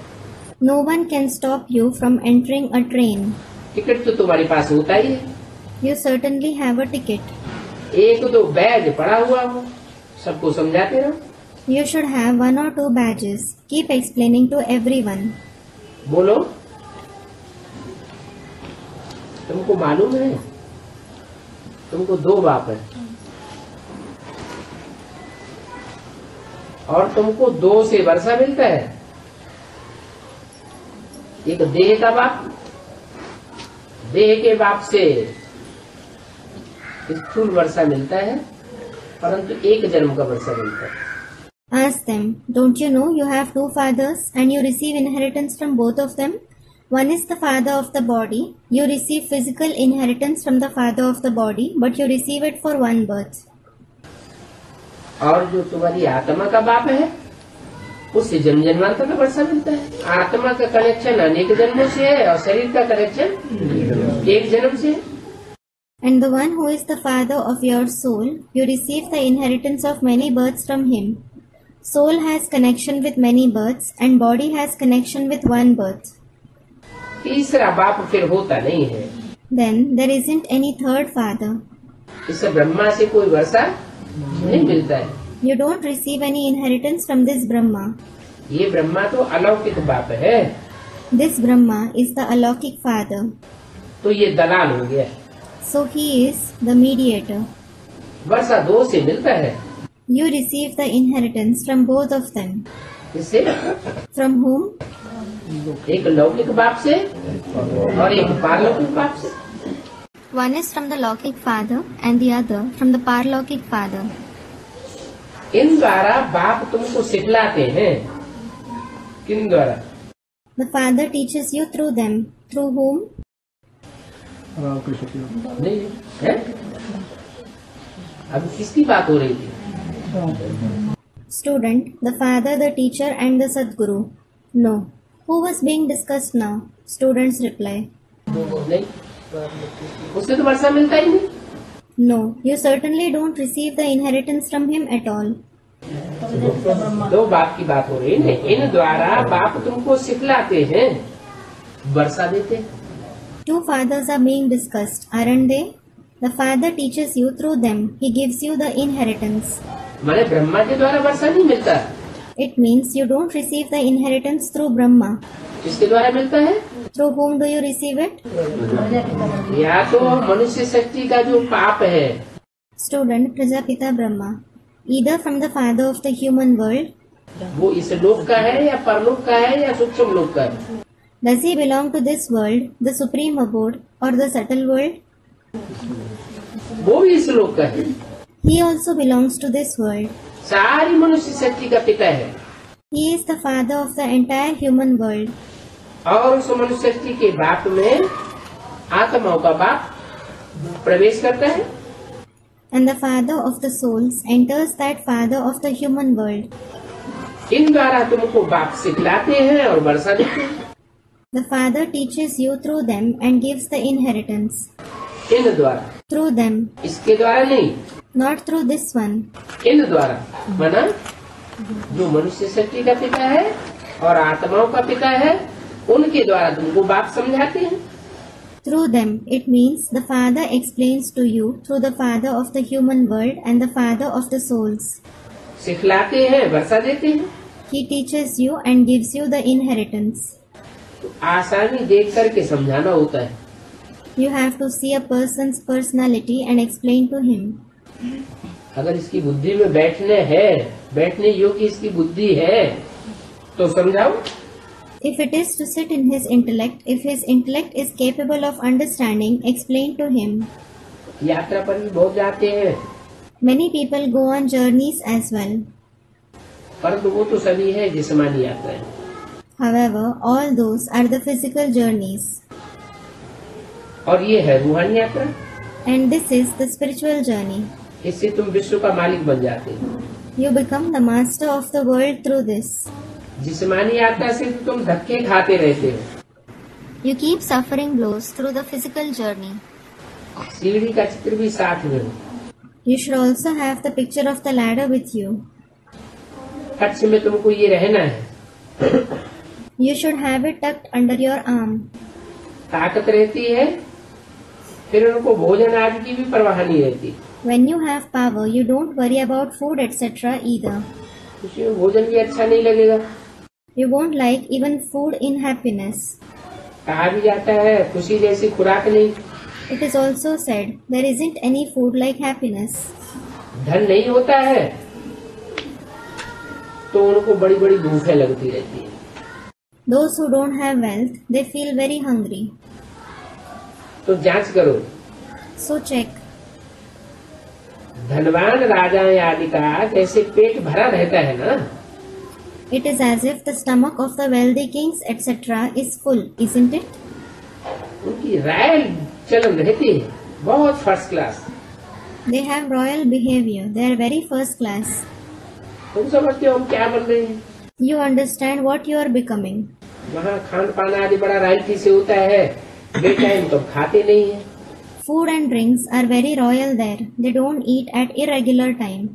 No one can stop you from entering a train. Ticket तो तुम्हारे पास होता ही है। You certainly have a ticket. एक दो बैग पड़ा हुआ हो, सबको समझाते रहो। You should have 1 or 2 badges. Keep explaining to everyone. बोलो, तुमको मालूम है तुमको 2 बाप है और तुमको 2 से वर्षा मिलता है। एक देह का बाप, देह के बाप से स्थूल वर्षा मिलता है, परंतु एक जन्म का वर्षा मिलता है। Ask them, don't you know you have 2 fathers and you receive inheritance from both of them? One is the father of the body. You receive physical inheritance from the father of the body, but you receive it for 1 birth. और जो तुम्हारी आत्मा का बाप है उससे जन्म जन्मांतर का वर्षा मिलता है। आत्मा का कनेक्शन अनेक जन्मों से है और शरीर का कनेक्शन एक जन्म से है। And the one who is the father of your soul, you receive the inheritance of many births from him. Soul has connection with many births and body has connection with 1 birth. तीसरा बाप फिर होता नहीं है। Then there isn't any third father. इससे ब्रह्मा से कोई वर्षा नहीं मिलता है। You don't receive any inheritance from this Brahma. ये ब्रह्मा तो अलौकिक बाप है। This Brahma is the Alokik father. तो ये दलाल हो गया। So he is the mediator. वर्षा 2 से मिलता है। You receive the inheritance from both of them. इससे From whom? एक लौकिक बाप से और एक पारलौकिक बाप से। One is from the Lokik father and the other from the Parlokik father. इन द्वारा बाप तुमको सिखलाते हैं। किन द्वारा? The father teaches you through them. Through whom? नहीं है? अब किसकी बात हो रही थी? Student, the father, the teacher and the Sadguru. No. Who was being discussed now? Students reply. नहीं, उससे तो वर्षा मिलता ही नहीं। No, you certainly don't receive the inheritance from him at all. 2 बाप की बात हो रही है। इन द्वारा बाप तुमको सिखलाते हैं, वर्षा देते हैं। 2 fathers are being discussed, aren't they? The father teaches you through them. He gives you the inheritance. माने ब्रह्मा के द्वारा वर्षा नहीं मिलता। It means you don't receive the inheritance through Brahma. किसके द्वारा मिलता है? Through whom do you receive it? या तो मनुष्य शक्ति का जो पाप है। Student, Prajapita Brahma. Either from the father of the human world. वो इस लोक का है या परलोक का है या सूक्ष्म लोक का है? Does he belong to this world, the supreme abode, or the subtle world? वो भी इस लोक का है। He also belongs to this world. सारी मनुष्य शक्ति का पिता है। He is the father of the entire human world. और उस मनुष्य शक्ति के बाप में आत्माओं का बाप प्रवेश करता है। And the father of the souls enters that father of the human world. इन द्वारा तुमको बाप सिखलाते हैं और वर्षा देते हैं। The father teaches you through them and gives the inheritance. इन द्वारा, Through them. इसके द्वारा नहीं। not through this one. इन द्वारा माना जो मनुष्य सृष्टि का पिता है और आत्माओं का पिता है, उनके द्वारा तुमको बात समझाते हैं। Through them, it means the Father explains to you through the Father of the human world and the Father of the souls. सिखलाते हैं, वर्षा देते हैं। He teaches you and gives you the inheritance. तो आसानी देख करके समझाना होता है। You have to see a person's personality and explain to him. अगर इसकी बुद्धि में बैठने योग्य इसकी बुद्धि है तो समझाओ। If it is to sit in his intellect, if his intellect is capable of understanding, explain to him. यात्रा पर भी बहुत जाते हैं, Many people go on journeys as well. परंतु वो तो सभी है जिस्मानी यात्राएं। However, all those are the physical journeys. और ये है रूहानी यात्रा। And this is the spiritual journey. इससे तुम विश्व का मालिक बन जाते हो। You become the master of the world through this. जिस्मानी यात्रा से तो तुम धक्के खाते रहते हो। You keep suffering blows through the physical journey. सीढ़ी का चित्र भी साथ में हो। You should also have the picture of the ladder with you. कक्ष में तुमको ये रहना है। You should have it tucked under your arm. ताकत रहती है, फिर उनको भोजन आदि की भी परवाह नहीं रहती। When you have power, you don't worry about food etc. either. उसमें भोजन भी अच्छा नहीं लगेगा। You won't like even food in happiness. कहा भी जाता है खुशी जैसी खुराक नहीं। It is also said, there isn't any food like happiness. धन नहीं होता है तो उनको बड़ी बड़ी भूखें लगती रहती है। Those who don't have wealth, they feel very hungry. तो जांच करो। So check. धनवान राजा आदि का जैसे पेट भरा रहता है ना, It is as if the stomach of the wealthy kings etc. is full, isn't it? उनकी राय चलन रहती है बहुत first class. They have royal behavior. They are very first class. तुम समझते हो हम क्या बन रहे हैं। You understand what you are becoming. वहाँ खान पान आदि बड़ा रायती से होता है, बेटाइम तो खाते नहीं है। Food and drinks are very royal there. They don't eat at irregular time.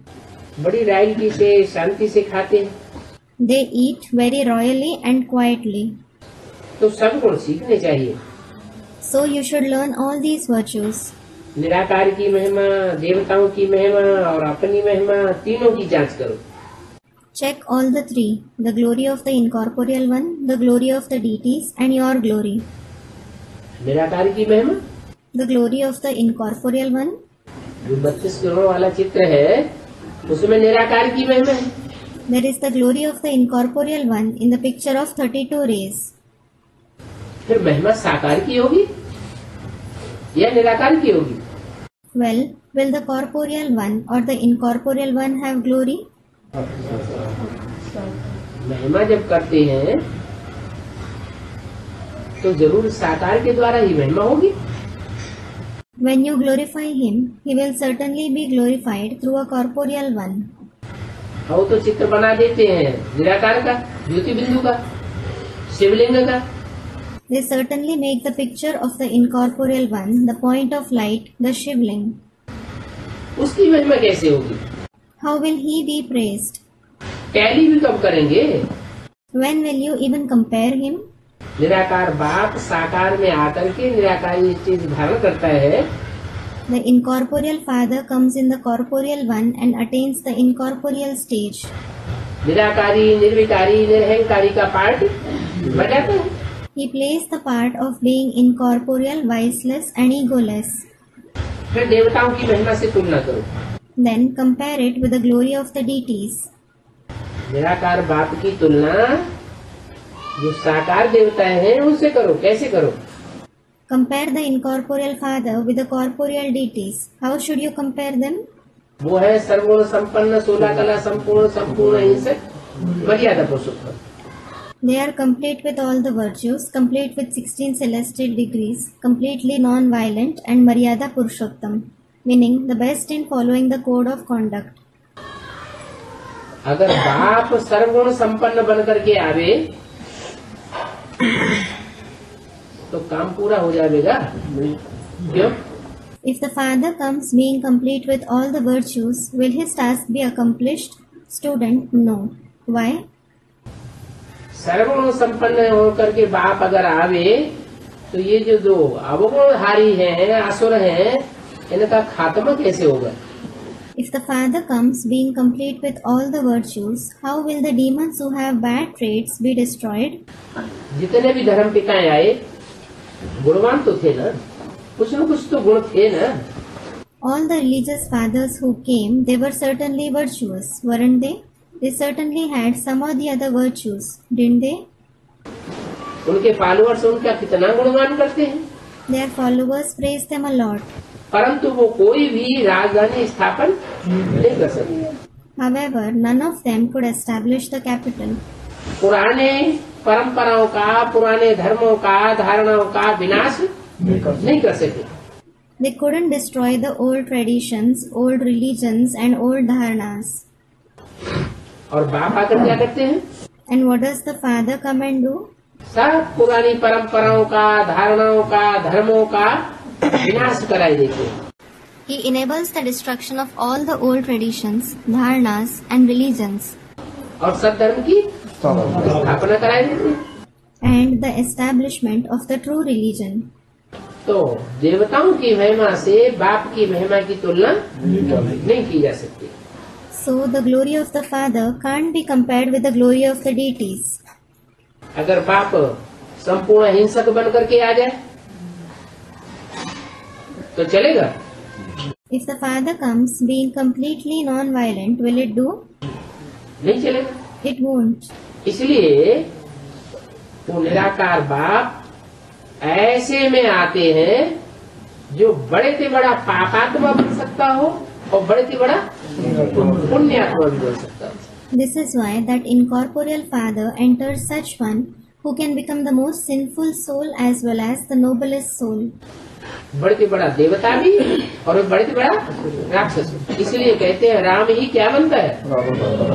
बड़ी रायती से शांति से खाते हैं। They eat very royally and quietly. तो सब गुण सीखने चाहिए। So you should learn all these virtues. निराकार की महिमा, देवताओं की महिमा और अपनी महिमा तीनों की जांच करो। Check all the three, the glory of the incorporeal one, the glory of the deities and your glory. निराकार की महिमा, The glory of the incorporeal one, जो 32 करोड़ वाला चित्र है उसमें निराकार की महिमा है। there is the glory of the incorporeal one in the picture of 32 rays. फिर महिमा साकार की होगी या निराकार की होगी? Well, will the corporeal one or the incorporeal one have glory? महिमा जब करते हैं तो जरूर साकार के द्वारा ही महिमा होगी। When you glorify him, he will certainly be glorified through a corporeal one. वो तो चित्र बना देते हैं निराकार का, ज्योति बिंदु का, शिवलिंग का। They certainly make the picture of the incorporeal one, the point of light, the Shivling. उसकी महिमा कैसे होगी? How will he be praised? Tally भी कब करेंगे? When will you even compare him? निराकार बाप साकार में आकर के निराकारी चीज धारण करता है। The incorporeal father comes in the corporeal one and attains the incorporeal stage. निराकारी, निर्विकारी, निरहंकारी का पार्ट बजाता है। He plays the part of being incorporeal, viceless and egoless. फिर देवताओं की महिमा से तुलना करो। Then compare it with the glory of the deities. निराकार बाप की तुलना जो साकार देवताएं हैं उनसे करो। कैसे करो? Compare the incorporeal father with the corporeal deities. How should you compare them? वो है सर्वगुण संपन्न, 16 कला संपूर्ण, संपूर्ण अहिंसक, मर्यादा पुरुषोत्तम। They are complete with all the virtues, complete with 16 celestial degrees, completely non-violent and Maryada Purushottam, meaning the best in following the code of conduct. अगर बाप सर्वगुण संपन्न बन करके आवे तो काम पूरा हो जाएगा। क्यों? If the father comes being complete with all the virtues, will his task be accomplished? Student, no. Why? सर्वगुण संपन्न होकर के बाप अगर आवे तो ये जो दो अवगुणधारी हैं, असुर हैं, इनका खात्मा कैसे होगा? If the father comes being complete with all the virtues, how will the demons who have bad traits be destroyed? जितने भी धर्म पिताएं आए गुणवान तो थे ना, कुछ न कुछ तो गुण थे ना। All the religious fathers who came, they were certainly virtuous, weren't they? They certainly had some or the other virtues, didn't they? उनके फॉलोअर्स उनका कितना गुणगान करते हैं, Their followers praise them a lot. परंतु वो कोई भी राजधानी स्थापन नहीं कर सकते। However, none of them could establish the capital. पुराने परंपराओं का, पुराने धर्मों का, धारणाओं का विनाश नहीं कर सके। They couldn't destroy the old traditions, old religions and old dharanas. और बाप आकर क्या करते हैं? And what does the father come and do? सब पुरानी परंपराओं का, धारणाओं का, धर्मों का विनाश कराई देते हैं। He enables the destruction of all the old traditions, dharanas and religions और सद्धर्म की स्थापना कराई देते हैं। and the establishment of the true religion. तो देवताओं की महिमा से बाप की महिमा की तुलना नहीं की जा सकती। So the glory of the father can't be compared with the glory of the deities. अगर बाप संपूर्ण हिंसक बन करके आ जाए तो चलेगा? If the father comes being completely non-violent, will it do? नहीं चलेगा। It won't. इसलिए वो निराकार बाप ऐसे में आते हैं जो बड़े से बड़ा पापात्मा बन सकता हो और बड़े से बड़ा पुण्यात्मा भी बन सकता हो। This is why that incorporeal father enters such one who can become the most sinful soul as well as the noblest soul. बड़े से बड़ा देवता भी और बड़े से बड़ा राक्षस। इसलिए कहते हैं राम ही क्या बनता है?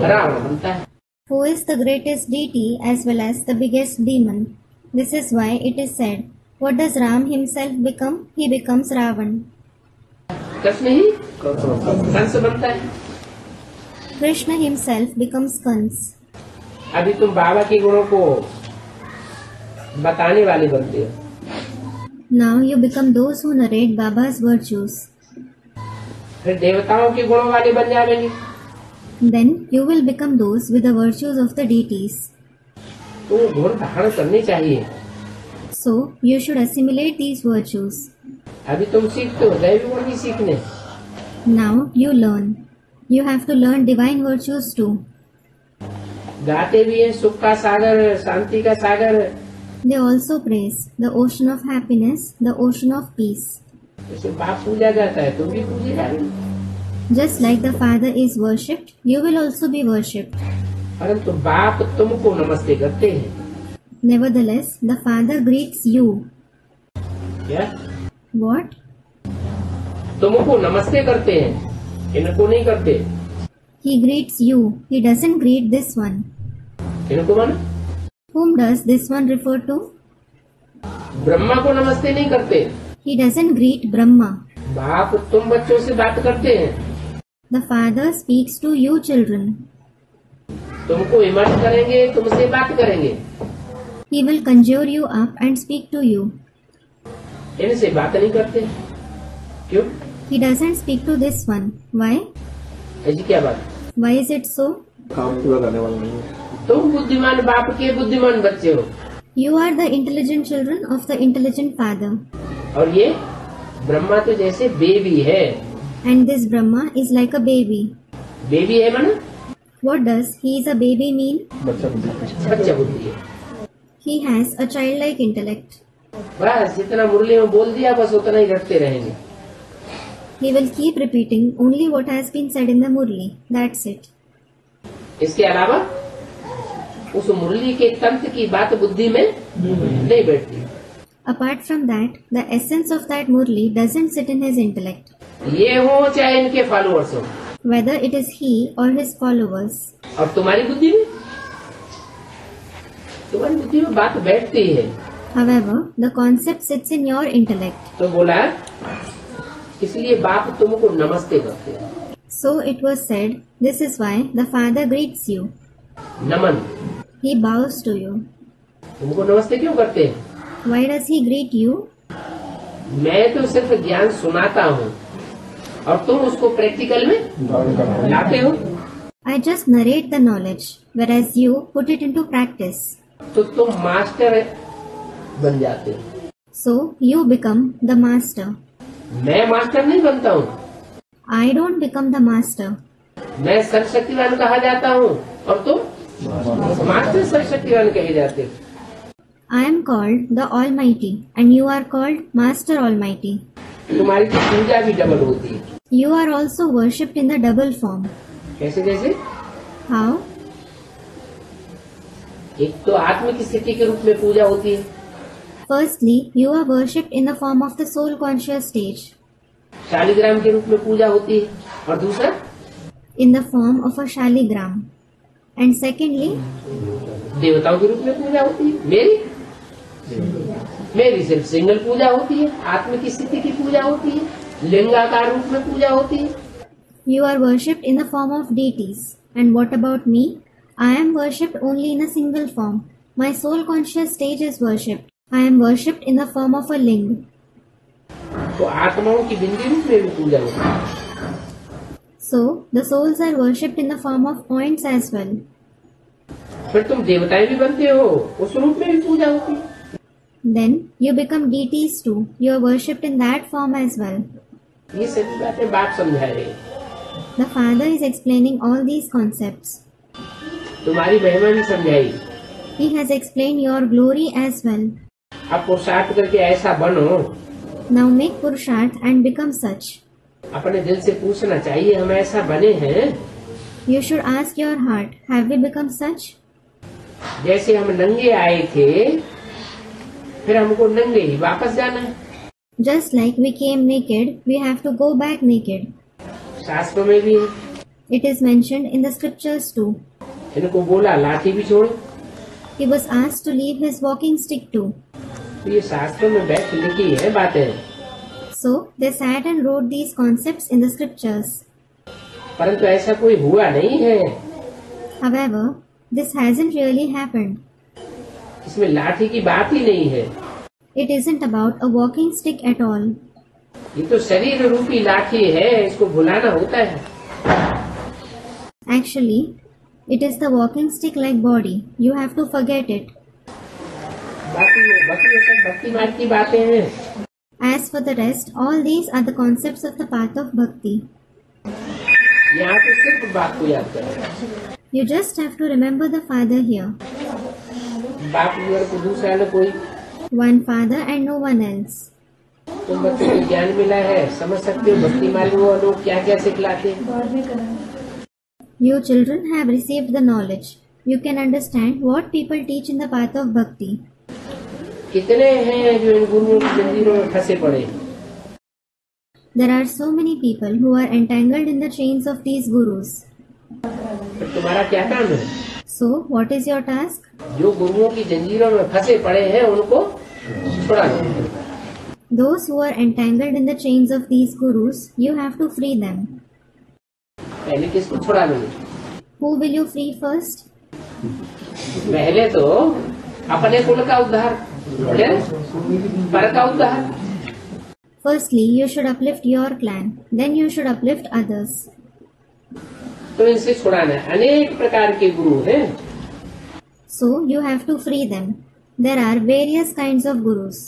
रावण बनता है। Who is the greatest deity as well as the biggest demon? This is why it is said, what does Ram himself become? He becomes Ravan. Krishna ही कंस बनता है। Krishna himself becomes Kans. अभी तुम बाबा के गुणों को बताने वाले बनते हो। Now you become those who narrate Baba's virtues. फिर देवताओं के गुणों वाले बन जाएंगे। Then you will become those with the virtues of the deities. तो गुण धारण करने चाहिए। So you should assimilate these virtues. अभी तुम सीखते हो, दैवी गुण भी सीखने। Now you learn. You have to learn divine virtues too. गाते भी हैं सुख का सागर, शांति का सागर। They also praise the ocean of happiness, the ocean of peace. जैसे बाप पूजा जाता है तुम भी पूजे जाओगे। Just like the Father is worshipped, you will also be worshipped. परंतु बाप तुमको नमस्ते करते हैं। Nevertheless, the Father greets you. क्या? What? तुमको नमस्ते करते हैं, इनको नहीं करते। He greets you. He doesn't greet this one. इनको माना? Whom does this one refer to? Brahma को नमस्ते नहीं करते। He doesn't greet Brahma. बाप तुम बच्चों से बात करते हैं। The Father speaks to you children. तुमको इमर्ट करेंगे, तुमसे बात करेंगे। He will conjure you up and speak to you. इनसे बात नहीं करते। क्यों? He doesn't speak to this one. Why? ऐसी क्या बात? Why is it so? काम पूरा करने वाला नहीं है। तुम बुद्धिमान बाप के बुद्धिमान बच्चे हो You are the intelligent children of the intelligent Father. और ये ब्रह्मा तो जैसे बेबी है। And this Brahma is like a baby. Baby है माना? What does he is a baby mean? बच्चा बुद्धि है। He has a childlike intellect. बस जितना मुरली में बोल दिया बस उतना ही रटते रहेंगे। He will keep repeating only what has been said in the Murli. That's it. इसके अलावा उस मुरली के तंत्र की बात बुद्धि में नहीं बैठती। Apart from that, the essence of that Murli doesn't sit in his intellect, ये हो चाहे इनके फॉलोअर्स हो। whether it is he or his followers. और तुम्हारी बुद्धि में बात बैठती है। However, the concept sits in your intellect. तो बोला इसलिए बाप तुमको नमस्ते करते हैं। So it was said, this is why the Father greets you. Naman, He bows to you. तुमको नमस्ते क्यों करते हैं? Why does He greet you? मैं तो सिर्फ ज्ञान सुनाता हूँ और तुम उसको प्रैक्टिकल में लाते हो। I just narrate the knowledge, whereas you put it into practice. तो तुम मास्टर बन जाते हो। So you become the master. मैं मास्टर नहीं बनता हूँ, I don't become the master. मैं सर्वशक्तिवान कहा जाता हूँ और तुम मास्टर सर्वशक्तिवान कहे जाते हो। I am called the Almighty and you are called Master Almighty. तुम्हारी तो पूजा भी डबल होती है। You are also worshipped in the double form. कैसे कैसे? How? एक तो आत्म की स्थिति के रूप में पूजा होती है, Firstly, you are worshipped in the form of the soul conscious stage. Shaligram के रूप में पूजा होती है, और दूसरा In the form of a shaligram. And secondly, देवताओं के रूप में पूजा होती है। मेरी सिर्फ सिंगल पूजा होती है, आत्म की स्थिति की पूजा होती है, लिंगाकार रूप में पूजा होती है। you are worshipped in the form of deities. And what about me? I am worshipped only in a single form. My soul conscious stage is worshipped. I am worshipped in the form of a ling. तो आत्माओं की बिंदी रूप में भी पूजा होती है। So, the souls are worshipped in the form of points as well. फिर तुम देवताएं भी बनते हो, उस रूप में भी पूजा होती है। Then, you become deities too. You are worshipped in that form as well. ये सभी बातें बाप समझा रहे हैं। The Father is explaining all these concepts. तुम्हारी महिमा भी समझाई। He has explained your glory as well. अब पुरुषार्थ करके ऐसा बनो। Now make Purusharth and become such. अपने दिल से पूछना चाहिए, हम ऐसा बने हैं? You should ask your heart, have we become such? जैसे हम नंगे आए थे, फिर हमको नंगे ही वापस जाना है। Just like we came naked, we have to go back naked. शास्त्रों में भी है। It is mentioned in the scriptures too. इनको बोला लाठी भी छोड़ो, He was asked to leave his walking stick too. तो ये शास्त्रों में बैठ लिखी है बातें, So they sat and wrote these concepts in the scriptures. परंतु ऐसा कोई हुआ नहीं है। However, this hasn't really happened. इसमें लाठी की बात ही नहीं है। It isn't about a walking stick at all. ये तो शरीर रूपी लाठी है, इसको भुलाना होता है। Actually, it is the walking stick like body. You have to forget it. बाकी ये सब भक्ति मार्ग की बातें हैं। As for the rest, all these are the concepts of the path of bhakti. यहाँ पे सिर्फ बाप को याद करें। You just have to remember the Father here. बाप की को दूसरा न कोई। One Father and no one else. तुम बच्चों को ज्ञान मिला है, समझ सकते हो भक्ति मार्ग में वो लोग क्या क्या सिखलाते हैं। You children have received the knowledge. You can understand what people teach in the path of bhakti. कितने हैं जो इन गुरुओं की जंजीरों में फंसे पड़े। There are so many people who are entangled in the chains of these gurus. तो तुम्हारा क्या काम है? So, what is your task? जो गुरुओं की जंजीरों में फंसे पड़े हैं उनको छुड़ा दो। Those who are entangled in the chains of these gurus, you have to free them. पहले किसको छुड़ा लोगे? Who will you free first? पहले तो अपने कुल का उद्धार, फिर पर का उद्धार। Firstly, you should uplift your clan. Then you should uplift others. तो इनसे छुड़ाना है। अनेक प्रकार के गुरु हैं। So, you have to free them. There are various kinds of gurus.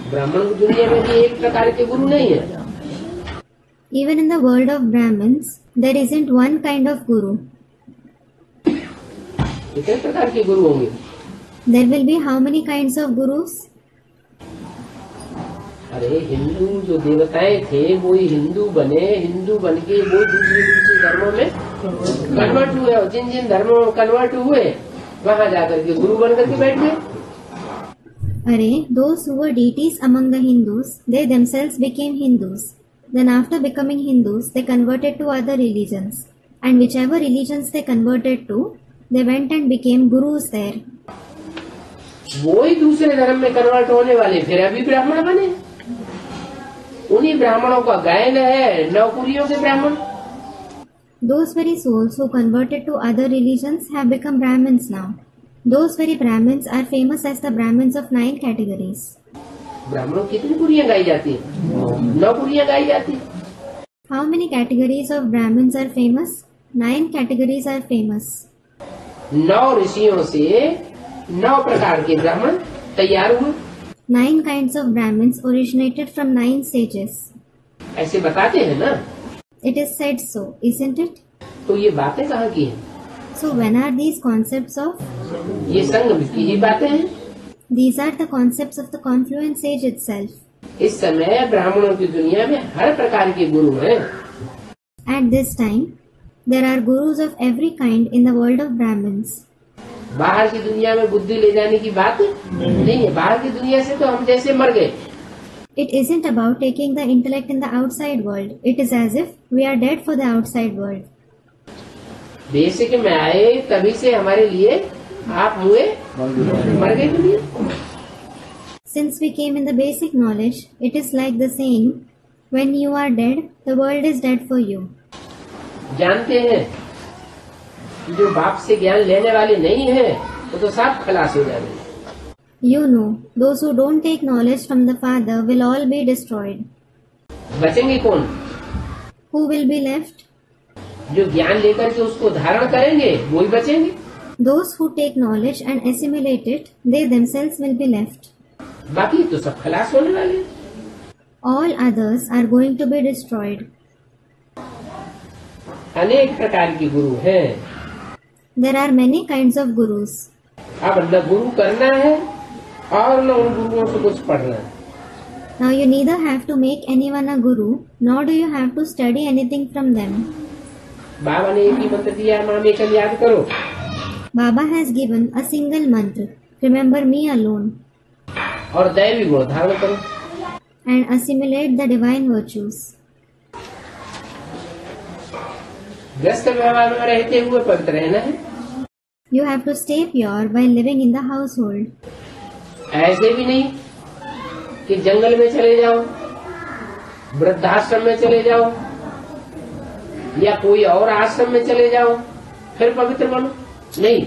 ब्राह्मण की दुनिया में भी एक प्रकार के गुरु नहीं है। Even in the world of Brahmins, there isn't one kind of guru. कितने प्रकार के गुरु होंगे? There will be how many kinds of gurus? अरे हिंदू जो देवताएं थे वो ही हिंदू बने, हिंदू बन के वो दूसरे धर्मों में कन्वर्ट हुए, और जिन जिन धर्मों में कन्वर्ट हुए वहाँ जाकर के गुरु बन करके बैठ गए। Array, those who were deities among the Hindus, they themselves became Hindus. Then after becoming Hindus, they converted to other religions. And whichever religions they converted to, they went and became gurus there. वो ही दूसरे धर्म में convert होने वाले फिर अभी ब्राह्मण बने। उन्हीं ब्राह्मणों का गायन है नवपुरियों के ब्राह्मण। Those very souls who converted to other religions have become Brahmins now. Those very Brahmins are famous as the Brahmins of 9 categories. ब्राह्मणों की कितनी पुरियां गाई जाती है? 9 पुरियां गाई जाती है। How many categories of Brahmins are famous? 9 categories are famous. 9 ऋषियों से 9 प्रकार के ब्राह्मण तैयार हुए। 9 kinds of Brahmins originated from 9 sages. ऐसे बताते हैं ना। It is said so, isn't it? तो ये बातें कहाँ की हैं? So when are these concepts of? ये संगम की ही बातें हैं। These are the concepts of the confluent sage itself. इस समय ब्राह्मणों की दुनिया में हर प्रकार के गुरु हैं। At this time, there are gurus of every kind in the world of Brahmins. बाहर की दुनिया में बुद्धि ले जाने की बात नहीं है। बाहर की दुनिया से तो हम जैसे मर गए। It isn't about taking the intellect in the outside world. It is as if we are dead for the outside world. Basic में आए तभी से हमारे लिए आप हुए मर गए दुनिया। Since we came in the basic knowledge, it is like the saying, when you are dead, the world is dead for you. जानते हैं जो बाप से ज्ञान लेने वाले नहीं है वो तो सब खलास हो जाएंगे। You know, those who don't take knowledge from the Father will all be destroyed. बचेंगे कौन? Who will be left? जो ज्ञान लेकर के उसको धारण करेंगे वो ही बचेंगे। Those who take knowledge and assimilate it, they themselves will be left. बाकी तो सब खलास होने वाले हैं। All others are going to be destroyed. अनेक प्रकार के गुरु हैं। There are many kinds of gurus. अब न गुरु करना है और न उन गुरुओं से कुछ पढ़ना है। Now you neither have to make anyone a guru, nor do you have to study anything from them. बाबा ने एक ही मंत्र दिया, माँ एकल याद करो। Baba has given a single mantra, remember me alone, और दैवी गुण धारण करो। and assimilate the divine virtues. ग्रस्त व्यवहार में रहते हुए पवित्र रहना है। You have to stay pure while living in the household. ऐसे भी नहीं कि जंगल में चले जाओ, वृद्धाश्रम में चले जाओ या कोई और आश्रम में चले जाओ फिर पवित्र बनो, नहीं।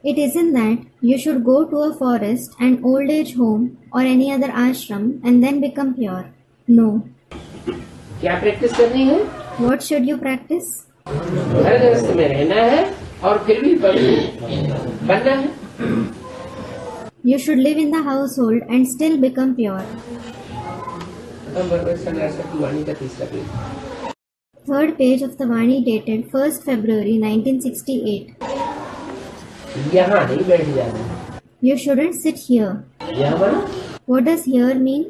It isn't that you should go to a forest, an old age home or any other ashram and then become pure. No. क्या प्रैक्टिस करनी है? What should you practice? घर गृहस्थ में रहना है और फिर भी पवित्र बनना है। You should live in the household and still become pure. वाणी का तीसरा page. Third page of the Vani dated 1st February 1968. यहाँ नहीं बैठ जाना। You shouldn't sit here. यहाँ बनो। What does here mean?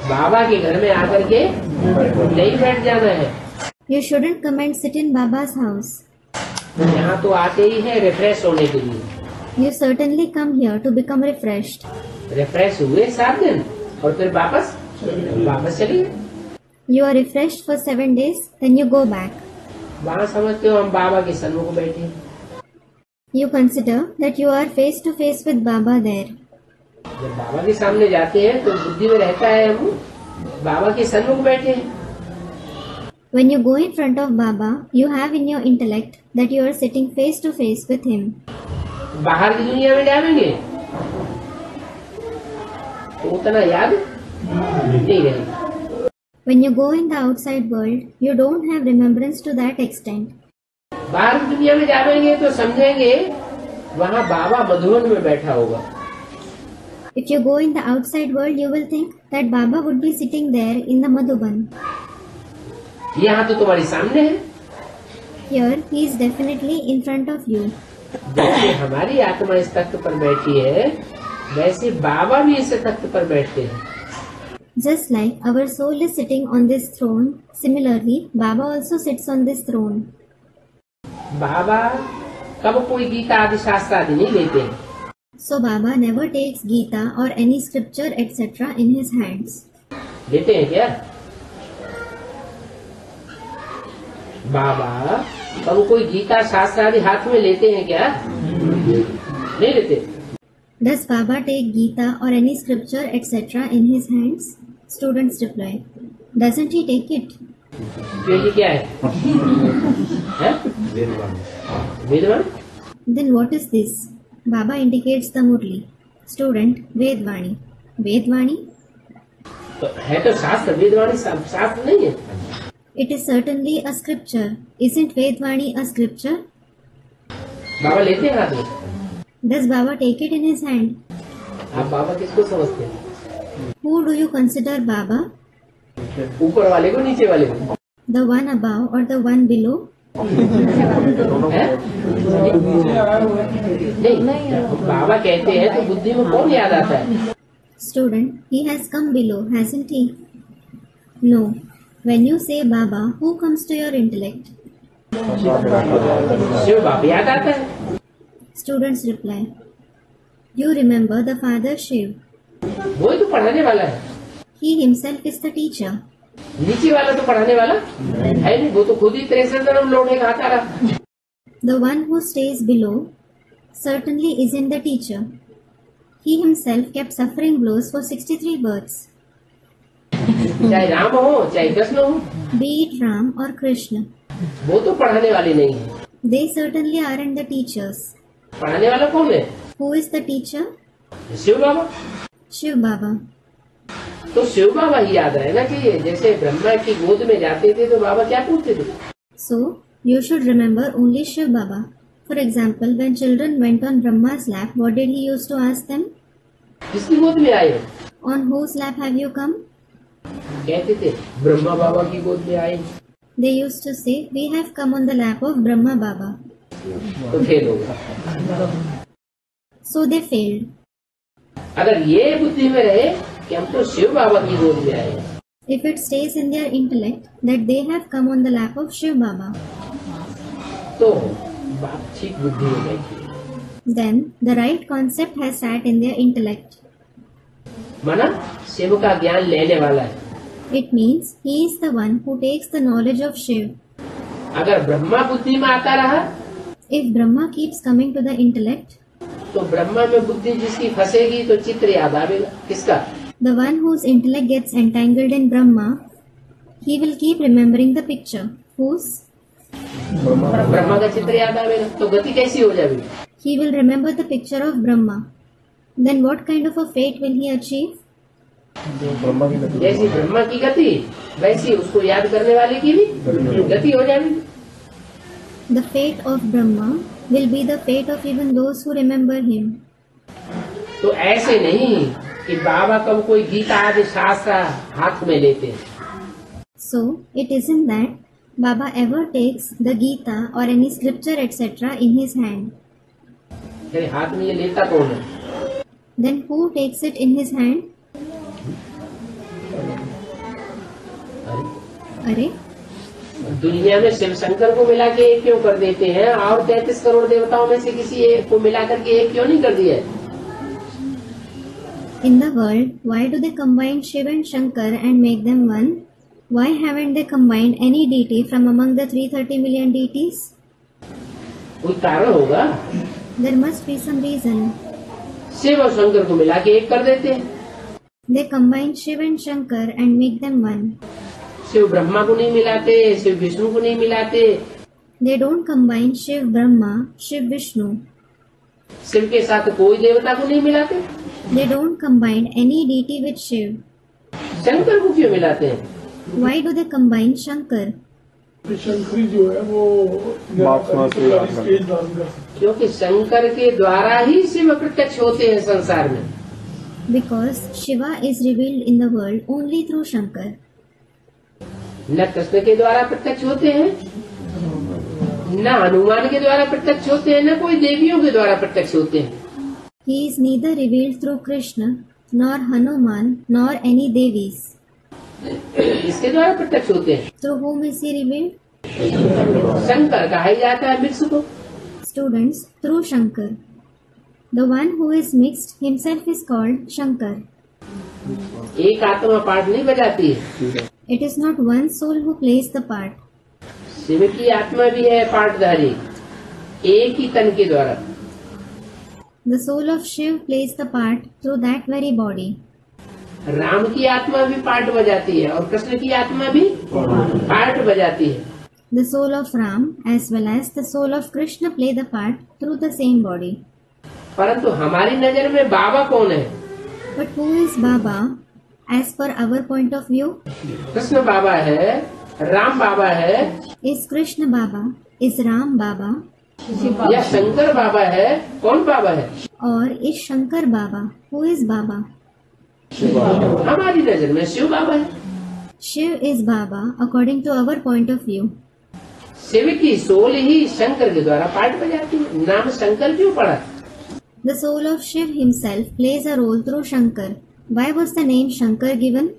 बाबा के घर में आकर के नहीं बैठ जाना है। You shouldn't come and sit in Baba's house. यहाँ तो आते ही है रिफ्रेश होने के लिए। You certainly come here to become refreshed. Refresh हुए 7 दिन और फिर वापस चलिए। You are refreshed for 7 days, then you go back. वहाँ समझते हो हम बाबा के सन्मुख बैठे हैं। You consider that you are face to face with Baba there. जब बाबा के सामने जाते हैं तो बुद्धि में रहता है हम बाबा के सन्मुख बैठे हैं। When you go in front of Baba, you have in your intellect that you are sitting face to face with him. बाहर की दुनिया में जाएंगे तो उतना याद नहीं रहेगा। When you go in the outside world, you don't have remembrance to that extent. बाहर की दुनिया में जाएंगे तो समझेंगे वहाँ बाबा मधुबन में बैठा होगा। If you go in the outside world, you will think that Baba would be sitting there in the Madhuban. यहाँ तो तुम्हारे सामने है। Here, he is definitely in front of you. जैसे हमारी आत्मा इस तख्त पर बैठी है वैसे बाबा भी इस तख्त पर बैठते हैं। Just like our soul is sitting on this throne, similarly, Baba also sits on this throne. बाबा कब कोई गीता आदि शास्त्र आदि नहीं लेते हैं। So Baba never takes Gita or any scripture etc. in his hands. लेते हैं क्या? बाबा कब कोई गीता शास्त्र आदि हाथ में लेते हैं क्या? नहीं लेते। Does Baba take Gita or any scripture etc. in his hands? Students reply, doesn't he take it? तो ये क्या है? वेदवाणी? Then what is this? Baba indicates the Murli. Student, Vedvani. Vedvani? तो है तो शास्त्र, वेदवाणी शास्त्र नहीं है। It is certainly a scripture. Isn't Vedvani a scripture? बाबा लेते हैं हाथ में। Does Baba take it in his hand? आप बाबा किसको समझते हैं? Who do you consider Baba? ऊपर वाले को, नीचे वाले को? The one above or the one below? है? नहीं, बाबा कहते हैं तो बुद्धि में कौन याद आता है? Student, he has come below, hasn't he? No. When you say Baba, who comes to your intellect? Shiv बाबा याद आता है। Students reply, you remember the Father Shiv. वो ही तो पढ़ाने वाला है। He himself is the teacher. नीचे वाला तो पढ़ाने वाला है नहीं, वो तो खुद ही 63 जन्म लौटे खाता रहा। The one who stays below certainly isn't the teacher. He himself kept suffering blows for 63 births. चाहे राम हो चाहे कृष्ण हो, Be it Ram or Krishna. वो तो पढ़ाने वाले नहीं है। They certainly aren't the teachers. पढ़ाने वाला कौन है? Who is the teacher? Shiv Baba. Shiv Baba. तो शिव बाबा ही याद रहना चाहिए। जैसे ब्रह्मा की गोद में जाते थे तो बाबा क्या पूछते थे? So, you should remember only Shiv Baba. For example, when children went on Brahma's lap, what did he used to ask them? किसकी गोद में आए हो? On whose lap have you come? कहते थे ब्रह्मा बाबा की गोद में आए। They used to say, we have come on the lap of Brahma Baba. तो फेल होगा। So they failed. अगर ये बुद्धि में रहे कि हम तो शिव बाबा की गोद में आए, If it stays in their intellect that they have come on the lap of Shiv Baba, तो बात ठीक बुद्धि में बैठी। then the right concept has sat in their intellect. माना शिव का ज्ञान लेने वाला है। It means he is the one who takes the knowledge of Shiv. अगर ब्रह्मा बुद्धि में आता रहा If Brahma keeps coming to the intellect, तो ब्रह्मा में बुद्धि जिसकी फंसेगी तो चित्र याद आवेगा। किसका? the one whose intellect gets entangled in Brahma, he will keep remembering the picture. Whose? Brahma का चित्र याद आवेगा तो गति कैसी हो जाएगी? He will remember the picture of Brahma. Then what kind of a fate will he achieve? जैसी ब्रह्मा की गति वैसी उसको याद करने वाले की भी गति हो जाएगी। The fate of Brahma will be the fate of even those who remember him. तो ऐसे नहीं कि बाबा कब कोई गीता आदि शास्त्र हाथ में लेते हैं। So, it isn't that Baba ever takes the Gita or any scripture etc. in his hand. तेरे हाथ में ये लेता कौन है? Then who takes it in his hand? अरे, दुनिया में शिव शंकर को मिला के एक क्यों कर देते हैं और 33 करोड़ देवताओं में से किसी एक को मिला करके एक क्यों नहीं कर दिया? in the world, why do they combine Shiv and Shankar and make them one? Why haven't they combined any deity from among the 330 million deities? कोई कारण होगा। There must be some reason. Shiv और शंकर को मिला के एक कर देते हैं। They combine Shiv and Shankar and make them one. Shiv Brahma को नहीं मिलाते, शिव विष्णु को नहीं मिलाते। They don't combine Shiv Brahma, Shiv Vishnu. Shiv के साथ कोई देवता को नहीं मिलाते। They don't combine any deity with Shiv. Shankar को क्यों मिलाते हैं? Why do they combine Shankar? Shankari जो है वो स्टेज डाल कर क्योंकि शंकर के द्वारा ही शिव प्रत्यक्ष होते हैं संसार में। Because Shiva is revealed in the world only through Shankar. न कृष्ण के द्वारा प्रत्यक्ष होते हैं, न हनुमान के द्वारा प्रत्यक्ष होते हैं, न कोई देवियों के द्वारा प्रत्यक्ष होते हैं। He is neither revealed through Krishna, nor Hanuman, nor any Devis. इसके द्वारा प्रत्यक्ष होते हैं। Through whom is he revealed? Shankar कहा ही जाता है मिक्स को। Students, through Shankar. The one who is mixed himself is called Shankar. एक आत्मा पार्ट नहीं बजाती है। It is not one soul who plays the part. Shiv की आत्मा भी है पार्टधारी, एक ही तन के द्वारा। The soul of Shiv plays the part through that very body. Ram की आत्मा भी पार्ट बजाती है और कृष्ण की आत्मा भी पार्ट बजाती है। The soul of Ram as well as the soul of Krishna play the part through the same body. परंतु हमारी नजर में बाबा कौन है? But who is Baba as per our point of view? Krishna बाबा है, राम बाबा है, Is Krishna Baba? Is Ram Baba? या शंकर बाबा है? कौन बाबा है? Or is Shankar Baba? Who is Baba? हमारी नजर में शिव बाबा है। Shiv is Baba according to our point of view. Shiv की सोल ही शंकर के द्वारा पार्ट बजाती है। नाम शंकर क्यों पड़ा? The soul of Shiv himself plays a role through Shankar. Why was the name Shankar given?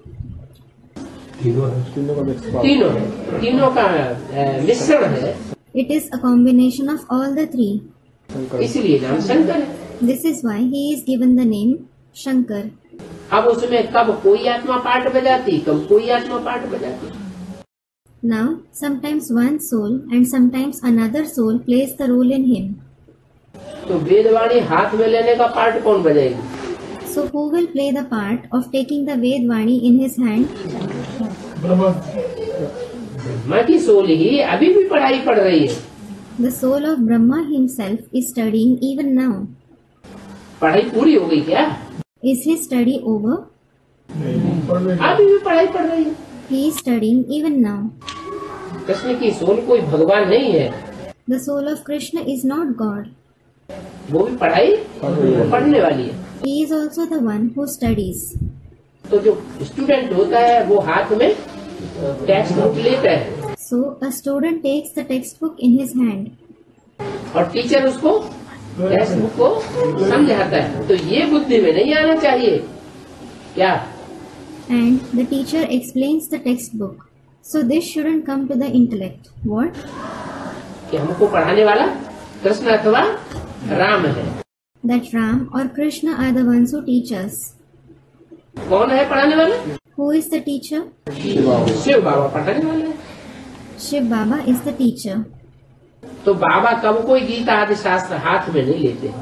तीनों का मिश्रण है, It is a combination of all the three. इसलिए नाम शंकर है। This is why he is given the name Shankar. अब उसमें कब कोई आत्मा पार्ट बजाती, कब कोई आत्मा पार्ट बजाती। Now, sometimes one soul and sometimes another soul plays the role in him. तो वेदवाणी हाथ में लेने का पार्ट कौन बजाएगी? So who will play the part of taking the Vedvani in his hand? Brahma. Brahma की सोल ही अभी भी पढ़ाई पढ़ रही है। The soul of Brahma himself is studying even now. पढ़ाई पूरी हो गई क्या? Is his study over? अभी भी पढ़ाई पढ़ रही है। He is studying even now. Krishna की सोल कोई भगवान नहीं है, The soul of Krishna is not God. वो भी पढ़ाई पढ़ने वाली है। He is also the one who studies. तो जो स्टूडेंट होता है वो हाथ में टेक्स्ट बुक लेता है So a student takes the textbook in his hand. और टीचर उसको टेक्स्ट बुक को समझाता है। तो ये बुद्धि में नहीं आना चाहिए क्या? And the teacher explains the textbook. So this shouldn't come to the intellect. What? कि हमको पढ़ाने वाला कृष्ण अथवा राम है। That Ram or Krishna are the ones who teach us. कौन है पढ़ाने वाला? Who is the teacher? Shiv बाबा पढ़ाने वाले हैं। Shiv Baba is the teacher. तो बाबा कब कोई गीता आदि शास्त्र हाथ में नहीं लेते।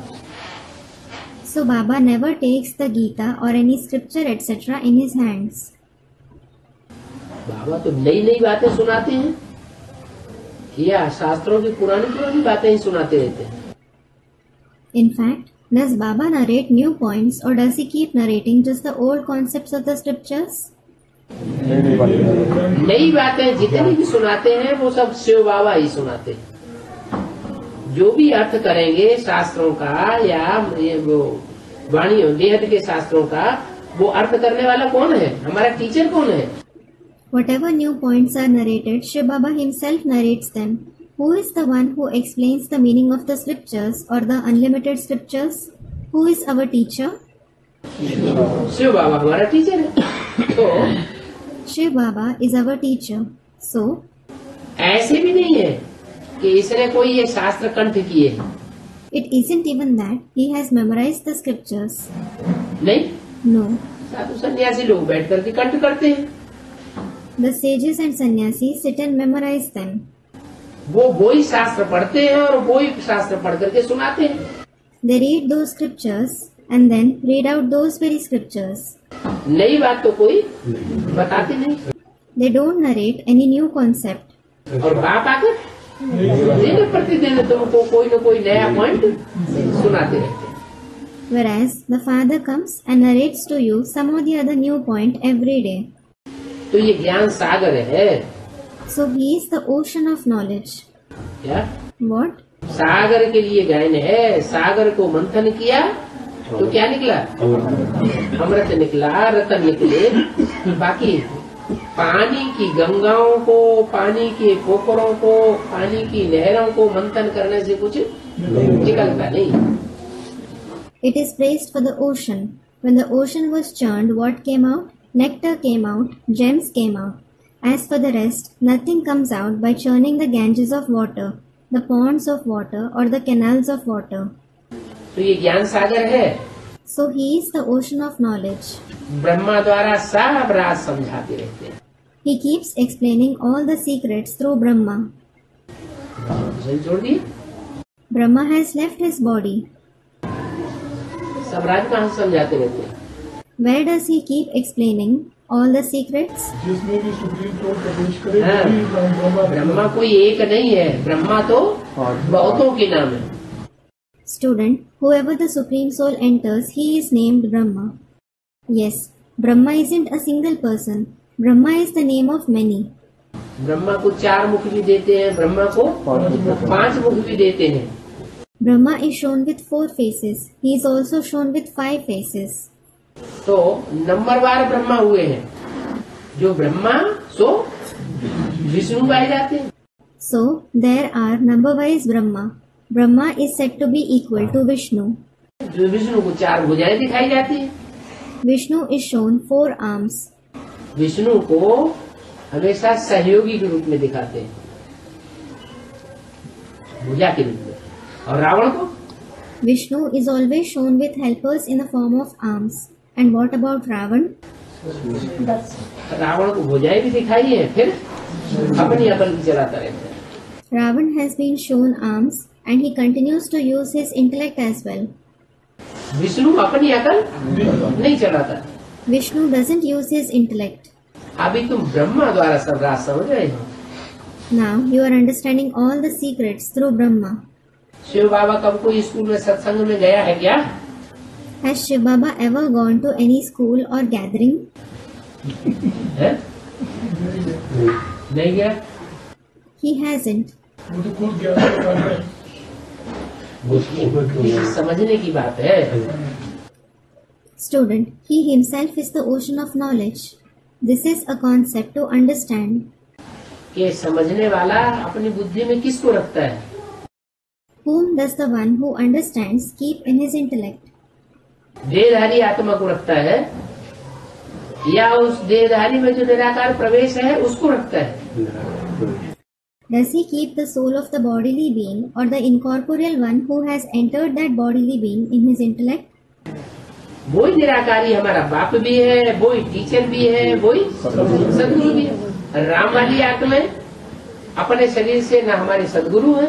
So Baba never takes the Gita or any scripture etc. in his hands. बाबा तो नई नई बातें सुनाते हैं या शास्त्रों की पुरानी पुरानी बातें ही सुनाते रहते हैं। In fact, does Baba narrate new points or does he keep narrating just the old concepts of the scriptures? नई बातें जितनी भी सुनाते हैं वो सब शिव बाबा ही सुनाते हैं। जो भी अर्थ करेंगे शास्त्रों का या ये वो वाणियों देहत के शास्त्रों का, वो अर्थ करने वाला कौन है? हमारा टीचर कौन है? Whatever new points are narrated, Shiv Baba himself narrates them. Who is the one who explains the meaning of the scriptures or the unlimited scriptures? Who is our teacher? Shiv बाबा हमारा टीचर है। तो Shiv Baba is our teacher. So, ऐसे भी नहीं है कि इसने कोई ये शास्त्र कंठ किए। it isn't even that he has memorized the scriptures. नहीं, No. साधु सन्यासी लोग बैठ करके कंठ करते हैं। The sages and sannyasis sit and memorize them. वो ही शास्त्र पढ़ते हैं और वो ही शास्त्र पढ़ करके सुनाते हैं। They read those scriptures and then read out those very scriptures. नई बात तो कोई बताते नहीं। They don't narrate any new concept. और बाप आकर दिन प्रतिदिन तुमको कोई न कोई नया पॉइंट सुनाते रहते हैं। Whereas the Father comes and narrates to you some or the other new point every day. तो ये ज्ञान सागर है। So he is the ocean of knowledge. क्या? What? सागर के लिए गायन है। सागर को मंथन किया तो क्या निकला? अमृत निकला, रतन निकले। बाकी पानी की गंगाओं को, पानी के पोखरों को, पानी की नहरों को मंथन करने से कुछ निकलता नहीं। It is praised for the ocean. When the ocean was churned, what came out? Nectar came out, gems came out. As for the rest, nothing comes out by churning the Ganges of water, the ponds of water or the canals of water. तो ये ज्ञान सागर है। So he is the ocean of knowledge. Brahma द्वारा सब राज समझाते रहते हैं। He keeps explaining all the secrets through Brahma. सही छोड़ दिए। Brahma has left his body. सब राज कहाँ समझाते रहते हैं? Where does he keep explaining all the secrets? जिसमें भी सुप्रीम कोर्ट प्रवेश करे हाँ। वही ब्रह्मा ब्रह्मा कोई एक नहीं है, ब्रह्मा तो बहुतों के नाम है। Student, whoever the Supreme Soul enters, he is named Brahma. Yes, Brahma isn't a single person. Brahma is the name of many. Brahma को 4 मुख भी देते हैं, ब्रह्मा को 5 मुख भी देते हैं। Brahma is shown with 4 faces. He is also shown with 5 faces. तो नंबरवार ब्रह्मा हुए हैं, जो ब्रह्मा सो विष्णु पाए जाते हैं। So, there are number-wise Brahma. Brahma is said to be equal to Vishnu. जो विष्णु को 4 भुजाएं दिखाई जाती है। Vishnu is shown 4 arms. Vishnu को हमेशा सहयोगी के रूप में दिखाते हैं, भुजा के रूप में। और रावण को Vishnu is always shown with helpers in the form of arms. And what about Ravan? Ravan को भुजाएं भी दिखाई है, फिर अपनी अकल भी चलाता रहता है। Ravan has been shown arms and he continues to use his intellect as well. Vishnu अपनी अकल नहीं चलाता। Vishnu doesn't use his intellect. अभी तुम ब्रह्मा द्वारा सब राज समझ रहे हो। Now you are understanding all the secrets through Brahma. Shiv बाबा कब कोई स्कूल में सत्संग में गया है क्या? Has Shiv Baba ever gone to any school or gathering? है? नहीं गया। He hasn't. वो तो खुद ज्ञान का काम है। ये समझने की बात है। Student, he himself is the ocean of knowledge. This is a concept to understand. कि समझने वाला अपनी बुद्धि में किसको रखता है? Whom does the one who understands keep in his intellect? देहधारी आत्मा को रखता है या उस देहधारी में जो निराकार प्रवेश है उसको रखता है? Does he keep the soul of the bodily being or the incorporeal one who has entered that bodily being in his intellect? वही निराकारी हमारा बाप भी है, वही टीचर भी है, वही सदगुरु भी है। राम वाली आत्मा अपने शरीर से न हमारे सदगुरु है,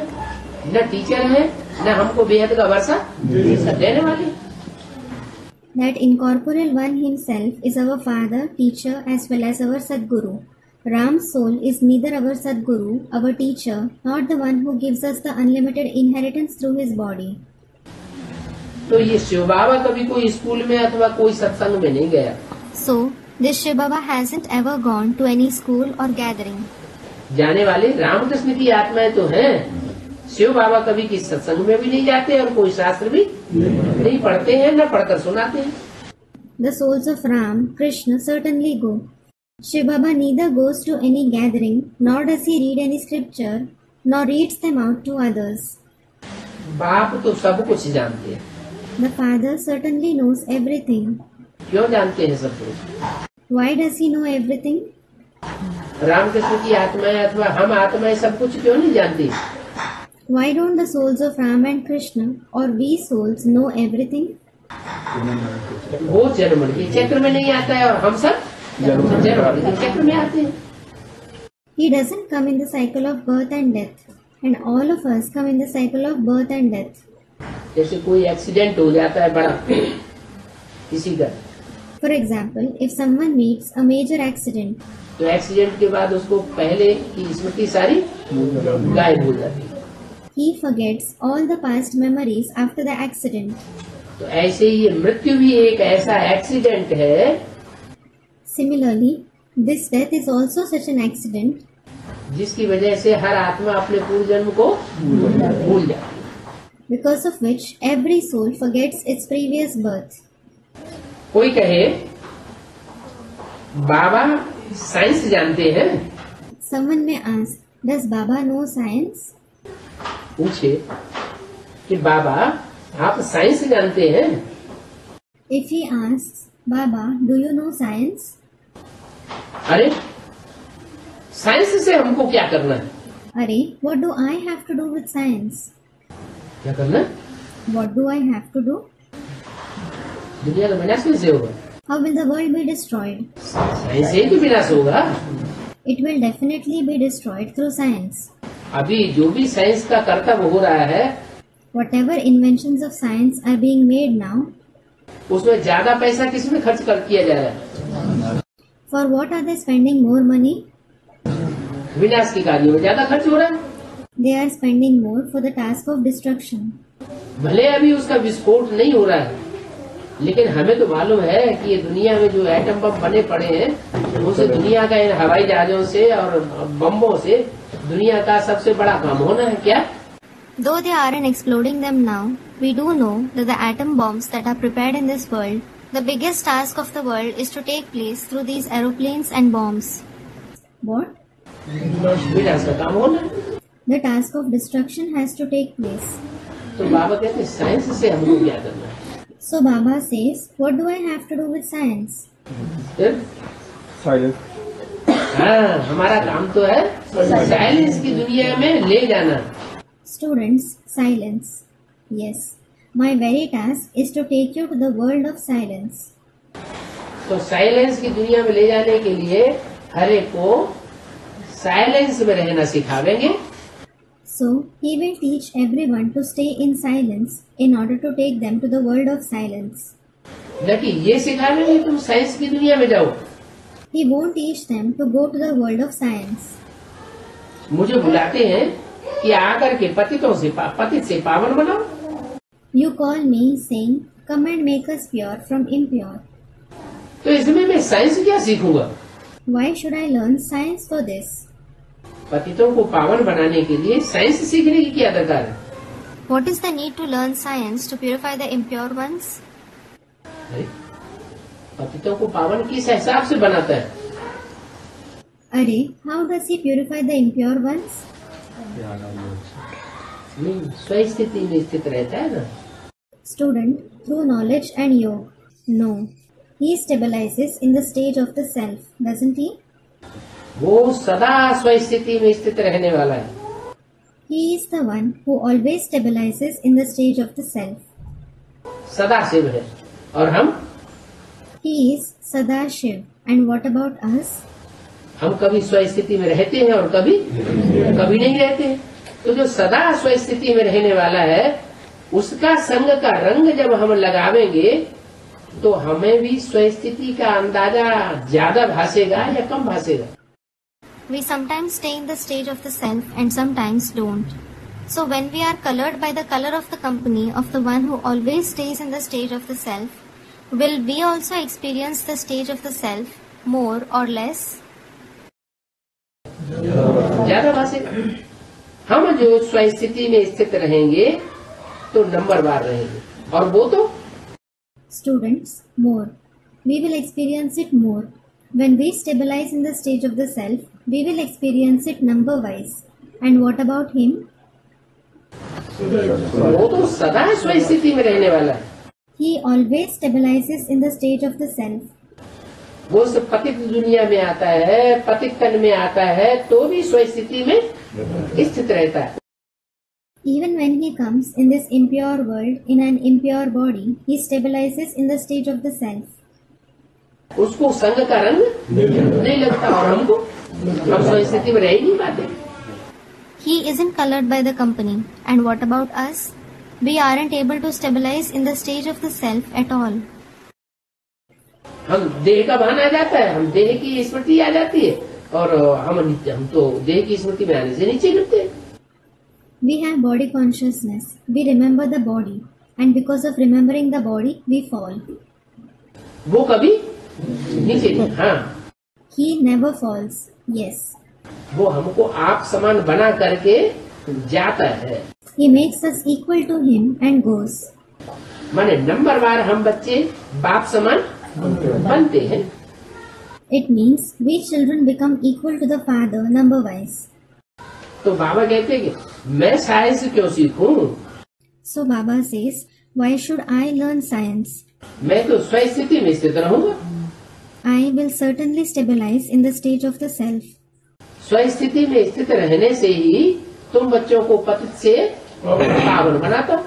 न टीचर है, न हमको बेहद का वर्षा देने वाले। That incorporeal one himself is our father, teacher as well as our Sadguru. Ram's soul is neither our Sadguru, our teacher, nor the one who gives us the unlimited inheritance through his body. तो ये शिव बाबा कभी कोई school में अथवा कोई सत्संग में नहीं गया। So, this Shiv Baba hasn't ever gone to any school or gathering. जाने वाले रामकृष्ण की आत्माएं तो हैं। शिव बाबा कभी किसी सत्संग में भी नहीं जाते और कोई शास्त्र भी नहीं पढ़ते हैं, न पढ़कर सुनाते हैं। The souls of Ram, Krishna certainly go. Shiv Baba neither goes to any gathering, nor does he read any scripture, nor reads them out to others. बाप तो सब कुछ जानते हैं। The father certainly knows everything. क्यों जानते हैं सब कुछ? Why does he know everything? Ramakrishna की आत्माएं अथवा हम आत्माएं सब कुछ क्यों नहीं जानती? Why don't the souls of Ram and Krishna or we souls know everything? वो जन्म के चक्र में नहीं आता है और हम सब जन्म के चक्र में आते हैं। He doesn't come in the cycle of birth and death, and all of us come in the cycle of birth and death. जैसे कोई एक्सीडेंट हो जाता है बड़ा किसी का, For example, if someone meets a major accident, तो accident के बाद उसको पहले की स्मृति सारी गायब हो जाती है। he forgets all the past memories after the accident. तो ऐसे ही ये मृत्यु भी एक ऐसा एक्सीडेंट है। Similarly, this death is also such an accident जिसकी वजह से हर आत्मा अपने पूर्व जन्म को भूल जाती है। because of which every soul forgets its previous birth. कोई कहे बाबा साइंस जानते हैं, Someone may ask, does Baba know science? पूछे कि बाबा आप साइंस जानते हैं? If he asks, Baba, do you know science? अरे साइंस से हमको क्या करना है? Arey, what do I have to do with science? क्या करना है? What do I have to do? दुनिया का विनाश कैसे होगा? How will the world be destroyed? Science से ही तो विनाश होगा। It will definitely be destroyed through science. अभी जो भी साइंस का कर्तव्य हो रहा है, Whatever inventions of science are being made now, उसमें ज्यादा पैसा किसमें खर्च किया जा रहा है? For what are they spending more money? विनाश के कार्यों में ज्यादा खर्च हो रहा है। They are spending more for the task of destruction. भले अभी उसका विस्फोट नहीं हो रहा है, लेकिन हमें तो मालूम है कि ये दुनिया में जो एटम बम बने पड़े हैं, उनसे दुनिया का इन हवाई जहाजों से और बम्बों से दुनिया का सबसे बड़ा काम होना है क्या? Though they aren't exploding them now, we do know that the atom bombs that are prepared in this world, the biggest task of the world is to take place through these aeroplanes and bombs. What? विनाश का काम होना है। The task of destruction has to take place. तो बाबा कहते हैं science से हमको क्या करना है? So Baba says, what do I have to do with science? फिर साइलेंस। हाँ, हमारा काम तो है साइलेंस की दुनिया में ले जाना। Students, silence. Yes, my very task is to take you to the world of silence. तो साइलेंस की दुनिया में ले जाने के लिए हर एक को साइलेंस में रहना सिखावेंगे। So he will teach everyone to stay in silence in order to take them to the world of silence. न कि ये सिखावेंगे तुम साइंस की दुनिया में जाओ। He won't teach them to go to the world of science. मुझे बुलाते हैं कि आकर के पतित से पावन बनाओ। You call me saying, come and make us pure from impure. तो इसमें मैं साइंस क्या सीखूंगा? Why should I learn science for this? पतितों को पावन बनाने के लिए साइंस सीखने की क्या दरकार है? What is the need to learn science to purify the impure ones? अरे, पतितों को पावन किस हिसाब से बनाता है? Arey, how does he purify the impure ones? स्वस्थिति में स्थित रहता है ना। Student, through knowledge and yoga. No. He stabilizes in the stage of the self, doesn't he? वो सदा स्वस्थिति में स्थित रहने वाला है। He is the one who always stabilizes in the stage of the self. सदा शिव है। और हम? He is Sada Shiv. And what about us? हम कभी स्वस्थिति में रहते हैं और कभी नहीं रहते हैं। तो जो सदा स्वस्थिति में रहने वाला है, उसका संग का रंग जब हम लगावेंगे तो हमें भी स्वस्थिति का अंदाजा ज्यादा भासेगा या कम भासेगा? We sometimes stay in the stage of the self and sometimes don't. So when we are colored by the color of the company of the one who always stays in the stage of the self, will we also experience the stage of the self more or less? ज्यादा भासेगा। हम जो स्वस्थिति में स्थित रहेंगे तो नंबरवार रहेंगे, और वो तो Students, more. We will experience it more. When we stabilize in the stage of the self, we will experience it number-wise. And what about him? वो तो सदा स्वस्थिति में रहने वाला है। He always stabilizes in the stage of the self. वो सब पतित दुनिया में आता है, पतित तन में आता है, तो भी स्वस्थिति में स्थित रहता है। Even when he comes in this impure world in an impure body, he stabilizes in the stage of the self. उसको संग का रंग नहीं लगता, और हमको हम स्वस्थिति में रह ही नहीं पाते। He isn't colored by the company. And what about us? We aren't able to stabilize in the stage of the self at all. हम देह का भान आ जाता है, हम देह की स्मृति आ जाती है, और हम तो देह की स्मृति में आने से नीचे गिरते हैं। We have body consciousness. We remember the body. And because of remembering the body, we fall. वो कभी नीचे नहीं। हाँ, He never falls. Yes. वो हमको आप समान बना करके जाता है। He makes us equal to him and goes. माने नंबरवार हम बच्चे बाप समान बनते हैं। It means we children become equal to the father number-wise. तो बाबा कहते हैं कि मैं साइंस क्यों सीखूं? So Baba says, why should I learn science? मैं तो स्वस्थिति में स्थित रहूंगा। I will certainly stabilize in the stage of the self. स्वस्थिति में स्थित रहने से ही तुम बच्चों को पतित से पावन बनाता।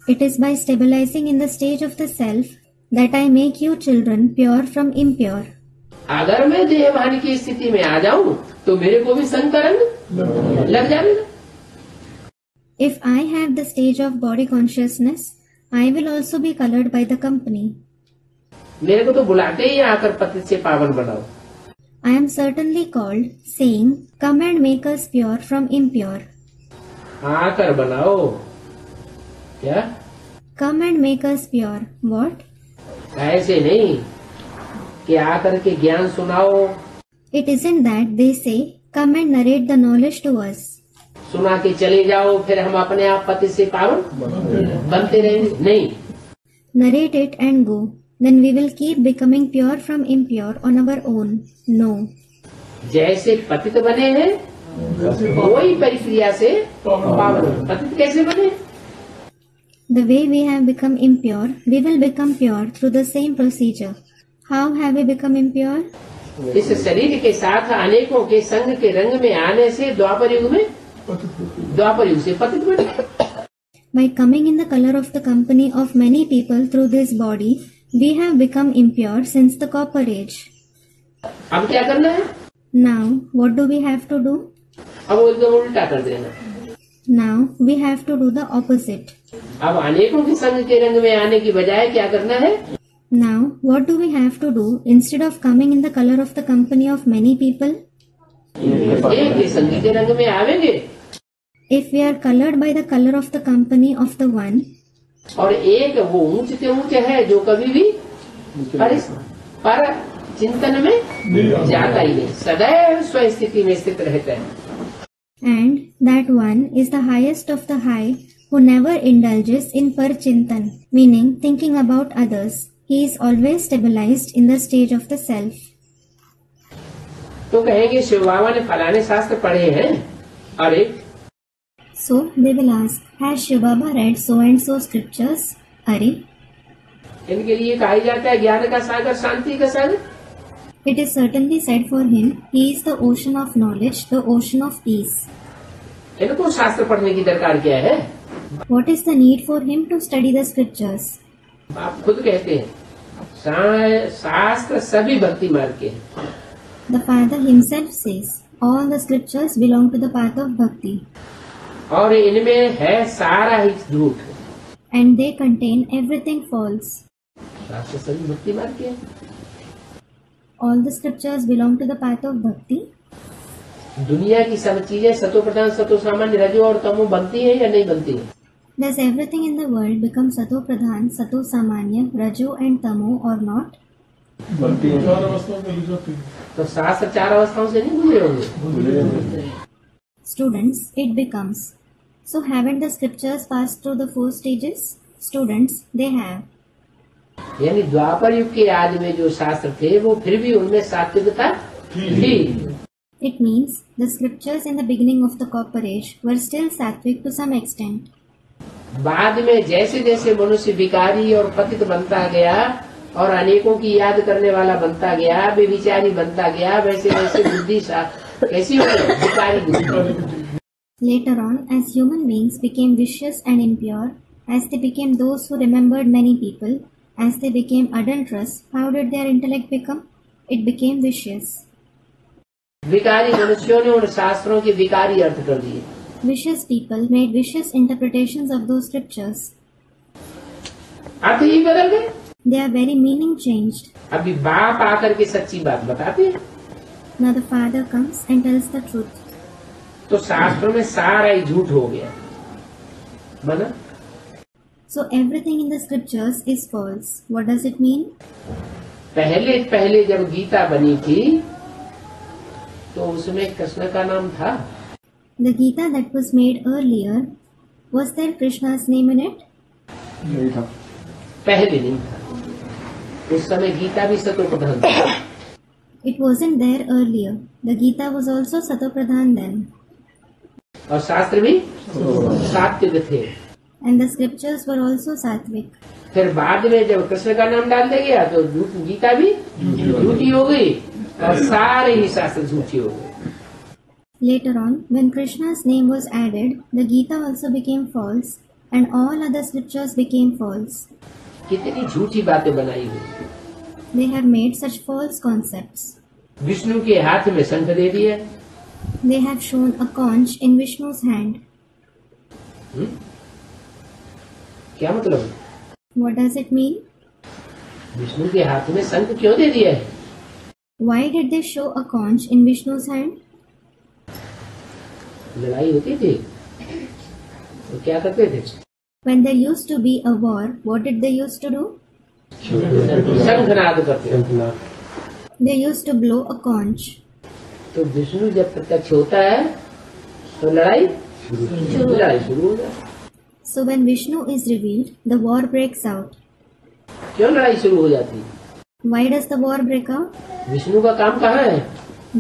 It is by stabilizing in the stage of the self that I make you children pure from impure. अगर मैं देहभान की स्थिति में आ जाऊं तो मेरे को भी संग का रंग लग जाएगा। If I have the stage of body consciousness, I will also be colored by the company. मेरे को तो बुलाते ही आकर पतित से पावन बनाओ। I am certainly called, saying, "Come and make us pure from impure." आकर बनाओ। क्या? Come and make us pure. What? ऐसे नहीं कि आकर के ज्ञान सुनाओ। It isn't that they say, "Come and narrate the knowledge to us." सुना के चले जाओ, फिर हम अपने आप पति से पावन बनते रहेंगे। नहीं, Narrate it and go. Then we will keep becoming pure from impure on our own. No. जैसे पतित बने हैं वही प्रक्रिया से पावन। पतित कैसे बने? The way we have become impure, we will become pure through the same procedure. How have we become impure? इस शरीर के साथ अनेकों के संग के रंग में आने से द्वापर युग से पतित बने। By coming in the color of the company of many people through this body, we have become impure since the Copper Age. अब क्या करना है? Now, what do we have to do? अब वो एकदम उल्टा कर देना। Now, we have to do the opposite. अब अनेकों के संग के रंग में आने की बजाय क्या करना है? Now, what do we have to do instead of coming in the color of the company of many people? एक के संग के रंग में आवेंगे If we are colored by the color of the company of the one, और एक वो ऊंच से ऊंच है जो कभी भी पर चिंतन में जाता ही नहीं, सदैव स्व स्थिति में स्थित रहता है। and that one is the highest of the high who never indulges in parchintan, meaning thinking about others. He is always stabilized in the stage of the self. तो कहेंगे शिव बाबा ने फलाने शास्त्र पढ़े हैं। अरे So they will ask, has Shiv Baba read so and so scriptures? Are? इनके लिए कहा जाता है ज्ञान का सागर, शांति का सागर। It is certainly said for him, he is the ocean of knowledge, the ocean of peace. इनको शास्त्र पढ़ने की दरकार क्या है? What is the need for him to study the scriptures? आप खुद कहते हैं शास्त्र सभी भक्ति मार्ग के हैं। The Father himself says, all the scriptures belong to the path of bhakti. और इनमें है सारा ही झूठ, And they contain everything false. शास्त्र सभी भक्ति मार्ग के हैं। All the scriptures belong to the path of bhakti. दुनिया की सब चीजें सतो प्रधान सतो सामान्य रजो और तमो बनती है या नहीं बनती है? Does everything in the world become sato pradhan, sato samanya, rajo and tamo or not? चार अवस्थाओं में हो जाती है। तो शास्त्र चार अवस्थाओं से नहीं गुजरे होंगे। Students, it becomes. So haven't the scriptures passed through the 4 stages? Students, they have. यानी द्वापर युग के आदि में जो शास्त्र थे वो फिर भी उनमें सात्विकता थी। It means the scriptures in the beginning of the Copper Age were still sattvic to some extent. बाद में जैसे जैसे मनुष्य विकारी और पतित बनता गया और अनेकों की याद करने वाला बनता गया, बेविचारी बनता गया, वैसे वैसे बुद्धि कैसी हो गई? विकारी बुद्धि। Later on, as human beings became vicious and impure, as they became those who remembered many people, as they became adulterous, how did their intellect become? It became vicious. विकारी मनुष्यों ने उन शास्त्रों के विकारी अर्थ कर दिए। Vicious people made vicious interpretations of those scriptures. अर्थ ही बदल गए। Their very meaning changed. अभी बाप आकर के सच्ची बात बताते हैं Now the Father comes and tells the truth. तो शास्त्रों में सारा ही झूठ हो गया बना। So everything in the scriptures is false. What does it mean? पहले जब गीता बनी थी तो उसमें कृष्ण का नाम था। The Gita that was made earlier, was there Krishna's name in it? नहीं था। पहले नहीं था, उस समय गीता भी सतो प्रधान था। It wasn't there earlier. The Gita was also Sato Pradhan then. और शास्त्र भी सात्विक थे। And the scriptures were also sattvic. फिर बाद में जब कृष्ण का नाम डाल दिया गया तो गीता भी झूठी हो गई और सारे ही शास्त्र झूठी हो गए। Later on, when Krishna's name was added, the Gita also became false and all other scriptures became false. कितनी झूठी बातें बनाई हुई। They have made such false concepts. Vishnu के हाथ में शंख दे दिया। They have shown a conch in Vishnu's hand. क्या मतलब? What does it mean? Vishnu के हाथ में शंख क्यों दे दिया है? Why did they show a conch in Vishnu's hand? लड़ाई होती थी तो क्या करते थे? When there used to be a war, what did they used to do? शंखनाद करते थे। They used to blow a conch. तो विष्णु जब प्रत्यक्ष होता है तो लड़ाई शुरू हो जाती। So when Vishnu is revealed, the war breaks out. क्यों लड़ाई शुरू हो जाती? Why does the war break out? Vishnu का काम कहाँ है?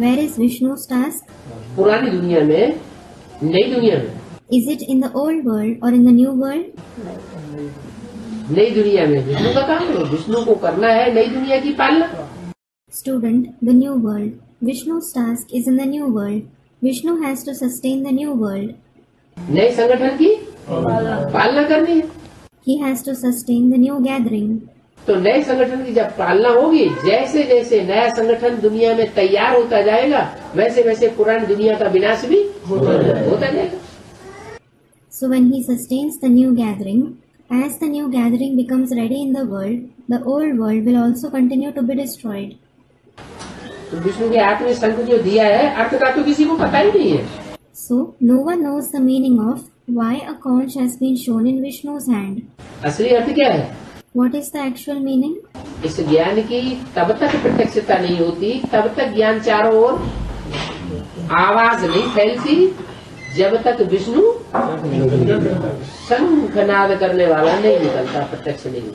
Where is Vishnu's task? पुरानी दुनिया में, नई दुनिया में? Is it in the old world or in the new world? नई दुनिया में विष्णु का काम है, विष्णु को करना है नई दुनिया की पालना। Student, the new world. Vishnu's task is in the new world. Vishnu has to sustain the new world. नए संगठन की पालना करनी है। He has to sustain the new gathering. तो नए संगठन की जब पालना होगी, जैसे जैसे नया संगठन दुनिया में तैयार होता जाएगा, वैसे वैसे पुरानी दुनिया का विनाश भी होता जाएगा। So when he sustains the new gathering, as the new gathering becomes ready in the world, the old world will also continue to be destroyed. तो विष्णु के हाथ में शंख जो दिया है, अर्थ का तो किसी को पता ही नहीं है। So no one knows the meaning of why a conch has been shown in Vishnu's hand. असली अर्थ क्या है? What is the actual meaning? इस ज्ञान की तब तक प्रत्यक्षता नहीं होती, तब तक ज्ञान चारों ओर आवाज नहीं फैलती, जब तक विष्णु शंखनाद करने वाला नहीं निकलता, प्रत्यक्ष नहीं।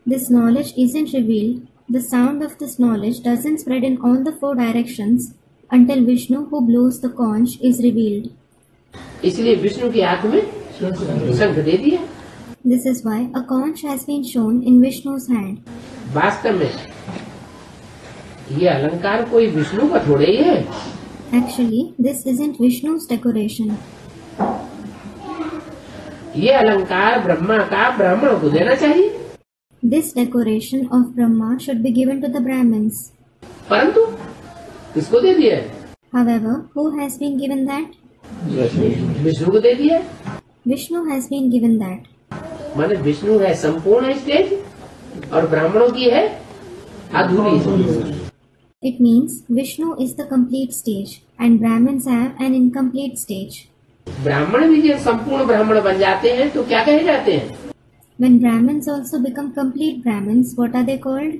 This knowledge isn't revealed. The sound of this knowledge doesn't spread in all the four directions until Vishnu, who blows the conch, is revealed. इसलिए विष्णु के हाथ में शंख दे दिया। This is why a conch has been shown in Vishnu's hand. वास्तव में ये अलंकार कोई विष्णु का थोड़े ही है। Actually, this isn't Vishnu's decoration. ये अलंकार ब्रह्मा का ब्राह्मण को देना चाहिए। This decoration of Brahma should be given to the Brahmins. परंतु किसको दे दिया है? However, who has been given that? Vishnu को दे दिया है। Vishnu has been given that. माने विष्णु है संपूर्ण स्टेज और ब्राह्मणों की है अधूरी stage. It means Vishnu is the complete stage and Brahmins have an incomplete stage. ब्राह्मण भी जब संपूर्ण ब्राह्मण बन जाते हैं तो क्या कहे जाते हैं? When Brahmins also become complete Brahmins, what are they called?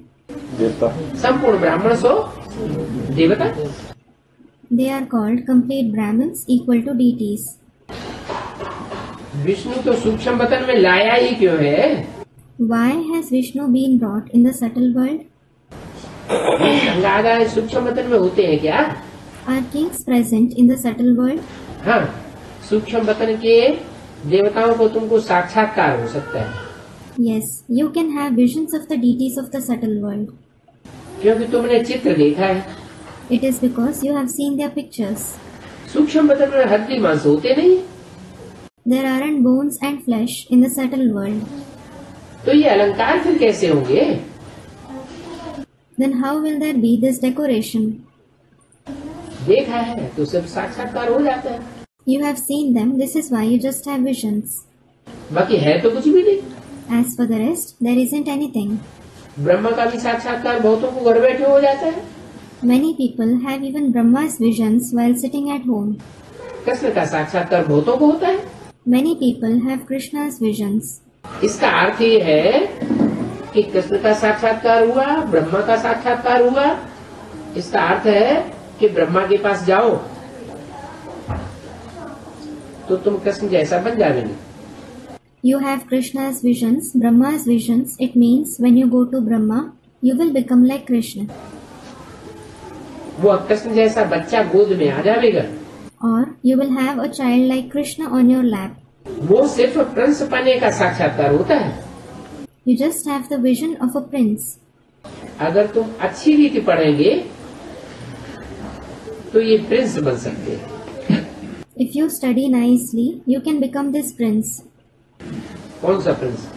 देवता। संपूर्ण ब्राह्मण सो देवता। They are called complete Brahmins equal to deities. Vishnu तो सूक्ष्म वतन में लाया ही क्यों है? Why has Vishnu been brought in the subtle world? Gangadhar सूक्ष्म वतन में होते हैं क्या? Are kings present in the subtle world? हाँ, सूक्ष्म वतन के देवताओं को तुमको साक्षात्कार हो सकता है। Yes, you can have visions of the deities of the subtle world. क्योंकि तुमने चित्र देखा है। It is because you have seen their pictures. सूक्ष्म वतन में हड्डी मांस होते नहीं, There aren't bones and flesh in the subtle world. तो ये अलंकार फिर कैसे होंगे? Then how will there be this decoration? देखा है तो सब साक्षात्कार हो जाता है। You have seen them, this is why you just have visions. बाकी है तो कुछ भी नहीं। As for the rest, there isn't anything. Brahma का भी साक्षात्कार बहुतों को घर बैठे हो जाता है। Many people have even Brahma's visions while sitting at home. Krishna का साक्षात्कार बहुतों को होता है। Many people have Krishna's visions. इसका अर्थ ये है कि कृष्ण का साक्षात्कार हुआ, ब्रह्मा का साक्षात्कार हुआ। इसका अर्थ है कि ब्रह्मा के पास जाओ तो तुम कृष्ण जैसा बन जाओगे। You have Krishna's visions, Brahma's visions. It means when you go to Brahma, you will become like Krishna. वो कृष्ण जैसा बच्चा गोद में आ जाएगा। Or you will have a child like Krishna on your lap. वो सिर्फ प्रिंस पने का साक्षात्कार होता है। You just have the vision of a prince. अगर तुम अच्छी रीति पढ़ेंगे तो ये प्रिंस बन सकते हैं। If you study nicely, you can become this prince. कौन सा प्रिंस?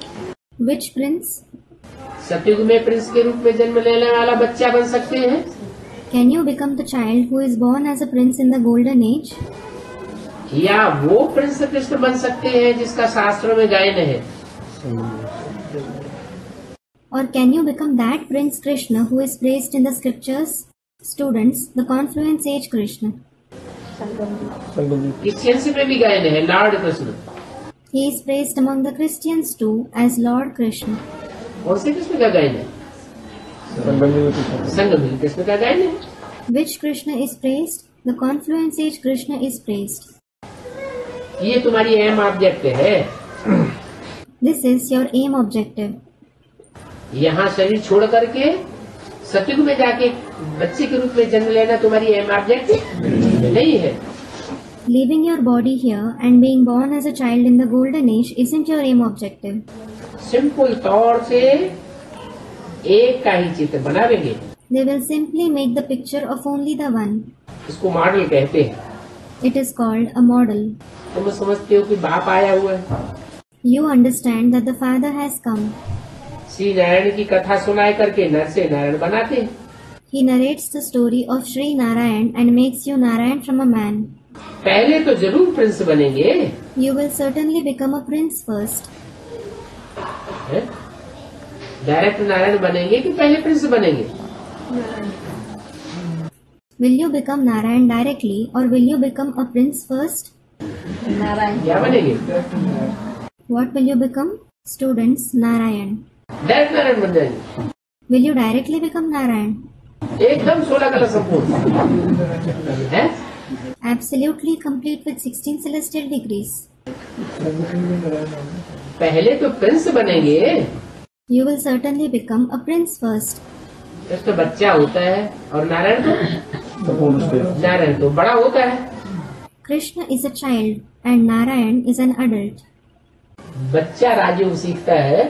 Which prince? सतयुग में प्रिंस के रूप में जन्म लेने वाला बच्चा बन सकते हैं। Can you become the child who is born as a prince in the golden age? या वो प्रिंस कृष्ण बन सकते हैं जिसका शास्त्रों में गायन है। Or can you become that Prince Krishna who is praised in the scriptures? Students, the confluence age Krishna. Christians में भी गायन है Lord Krishna. He is praised among the Christians too as Lord Krishna. कौन से कृष्ण का गायन है? संगम कृष्ण का गायन है। Which Krishna is praised? The confluence age Krishna is praised. ये तुम्हारी एम ऑब्जेक्ट है। This is your aim objective. यहाँ शरीर छोड़ करके सतयुग में जाके बच्चे के रूप में जन्म लेना तुम्हारी एम ऑब्जेक्ट नहीं है। Leaving your body here and being born as a child in the golden age isn't your aim objective. Simple तौर से एक का ही चित्र बनावेंगे। They will simply make the picture of only the one. इसको model कहते हैं। It is called a model. तुम समझते हो कि बाप आया हुआ है। You understand that the Father has come. Shri Narayan की कथा सुनाए करके नर से नारायण बनाते हैं। He narrates the story of Sri Narayan and makes you Narayan from a man. पहले तो जरूर प्रिंस बनेंगे। You will certainly become a prince first. Direct Narayan बनेंगे कि पहले प्रिंस बनेंगे? Will you become Narayan directly or will you become a prince first? क्या बनेंगे? What will you become? Students, Narayan. Direct Narayan बन जाएंगे। Will you directly become Narayan? एकदम 16 कला संपूर्ण है। Absolutely complete with 16 celestial degrees. पहले तो प्रिंस बनेंगे। You will certainly become a prince first. तो बच्चा होता है और नारायण तो बड़ा होता है। Krishna is a child and Narayan is an adult. बच्चा राजयोग सीखता है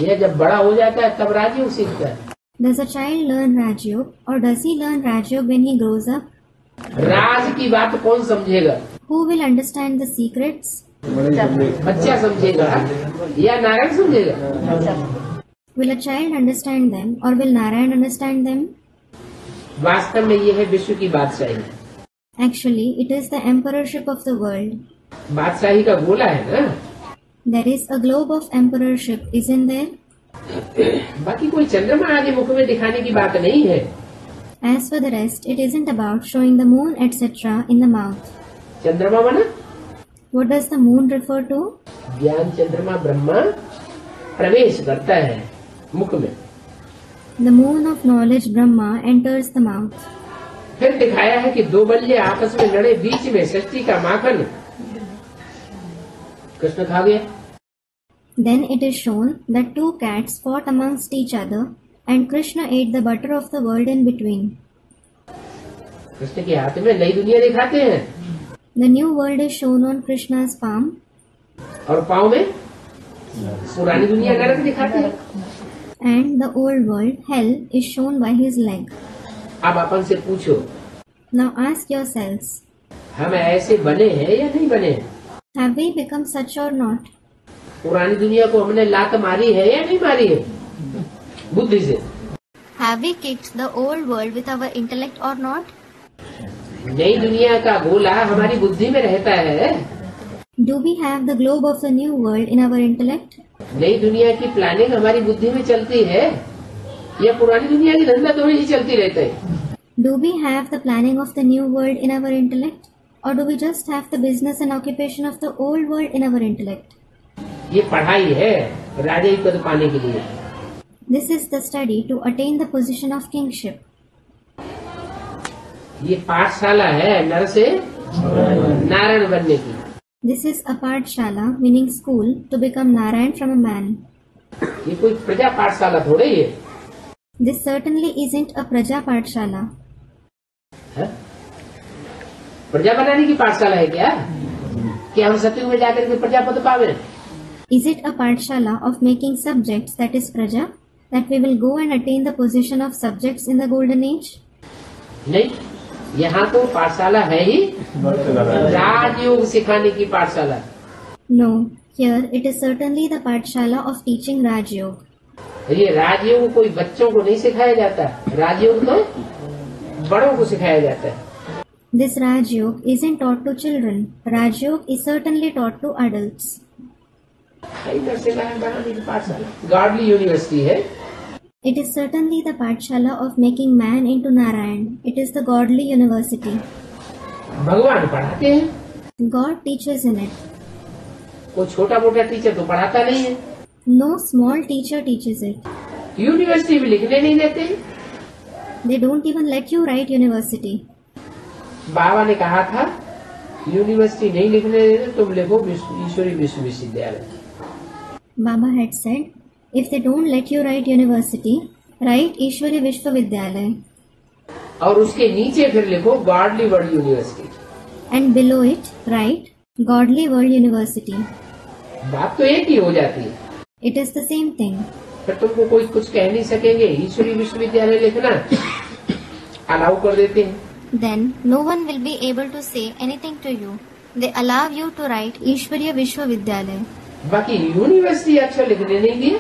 या जब बड़ा हो जाता है तब राजयोग सीखता है? Does a child learn Rajyog or does he learn Rajyog when he grows up? राज की बात कौन समझेगा? Who will understand the secrets? बच्चा समझेगा या नारायण समझेगा? Will a child understand them or will Narayan understand them? वास्तव में ये है विश्व की बादशाही। Actually, it is the emperorship of the world. बादशाही का गोला है ना। There is a globe of emperorship, isn't there? बाकी कोई चंद्रमा आगे मुख में दिखाने की बात नहीं है। As for the rest, it isn't about showing the moon, etc. in the mouth. चंद्रमा बना? What does the moon refer to? ज्ञान चंद्रमा ब्रह्मा प्रवेश करता है मुख में। The moon of knowledge, Brahma, enters the mouth. फिर दिखाया है कि दो बल्ले आपस में लड़े, बीच में सृष्टि का माखन कृष्ण खा गया। Then it is shown that two cats fought amongst each other and Krishna ate the butter of the world in between. Krishna के हाथ में नई दुनिया दिखाते हैं The new world is shown on Krishna's palm और पाँव में पुरानी दुनिया नरक दिखाते हैं। and the old world, hell, is shown by his leg. अब अपन से पूछो, Now ask yourselves, हम ऐसे बने हैं या नहीं बने हैं? have we become such or not? पुरानी दुनिया को हमने लात मारी है या नहीं मारी है बुद्धि से? Have we kicked the old world with our intellect or not? नई दुनिया का गोला हमारी बुद्धि में रहता है। Do we have the globe of the new world in our intellect? नई दुनिया की प्लानिंग हमारी बुद्धि में चलती है या पुरानी दुनिया की धंधा तो ही चलती रहता है? Do we have the planning of the new world in our intellect? Or do we just have the business and occupation of the old world in our intellect? ये पढ़ाई है राजाई पद पाने के लिए। This is the study to attain the position of kingship. ये पाठशाला है नर से नारायण बनने की। This is a pathshala, meaning school, to become Narayan from a man. ये कोई प्रजा पाठशाला थोड़े ही है। This certainly isn't a praja pathshala. है? प्रजा बनाने की पाठशाला है क्या? कि हम सतयुग में जाकर के प्रजा पद पावे? Is it a pathshala of making subjects, that is praja, that we will go and attain the position of subjects in the golden age? नहीं, यहाँ तो पाठशाला है ही राजयोग सिखाने की पाठशाला। No, here it is certainly the pathshala of teaching Rajyog. ये राजयोग कोई बच्चों को नहीं सिखाया जाता, राजयोग तो बड़ों को सिखाया जाता है। This Rajyog isn't taught to children. Rajyog is certainly taught to adults. Narasimha बनाने की पाठशाला गॉडली यूनिवर्सिटी है। It is certainly the Pathshala of making man into Narayan. It is the godly university. भगवान पढ़ाते हैं, God teaches in it. कोई छोटा मोटा टीचर तो पढ़ाता नहीं है। No small teacher teaches it. University में लिखने नहीं देते। They don't even let you write university. बाबा ने कहा था यूनिवर्सिटी नहीं लिखने देते, तुम लिखो ईश्वरी विश्वविद्यालय। Baba had said, if they don't let you write university, write Ishwari Vishwavidyalaya. और उसके नीचे फिर लिखो godly world university. And below it, write Godly World University. बात तो एक ही हो जाती है। It is the same thing. फिर तुमको कोई कुछ कह नहीं सकेंगे, ईश्वरी विश्वविद्यालय लिखना अलाउ कर देते हैं। Then no one will be able to say anything to you. They allow you to write Ishwariya Vishwavidyalaya. बाकी यूनिवर्सिटी अक्षर लिखने नहीं दिए।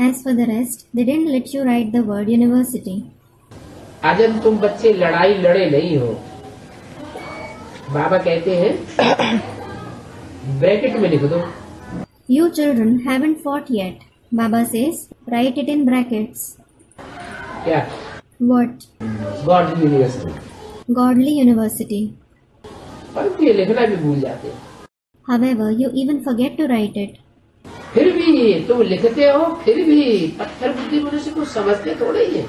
As for the rest, they didn't let you write the word university. अजब तुम बच्चे लड़ाई लड़े नहीं हो। बाबा कहते हैं ब्रैकेट में लिख दो। You children haven't fought yet. Baba says, write it in brackets. क्या? What? Godly university. Godly University. पर ये लिखना भी भूल जाते हैं। However, you even forget to write it. फिर भी तुम लिखते हो, फिर भी पत्थर बुद्धि मनुष्य को समझते थोड़े ही है।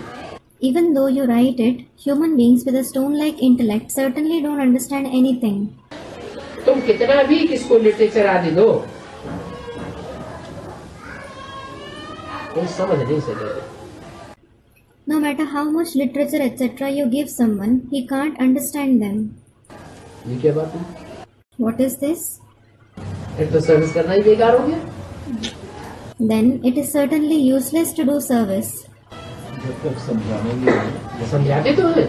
Even though you write it, human beings with a stone-like intellect certainly don't understand anything. तुम कितना भी किसको लिटरेचर आदि दो, कोई समझ नहीं सकेगा। No matter how much literature etc. you give someone, he can't understand them. ये क्या बात है? What is this? फिर तो सर्विस करना ही बेकार हो गया। Then it is certainly useless to do service. समझाते तो है।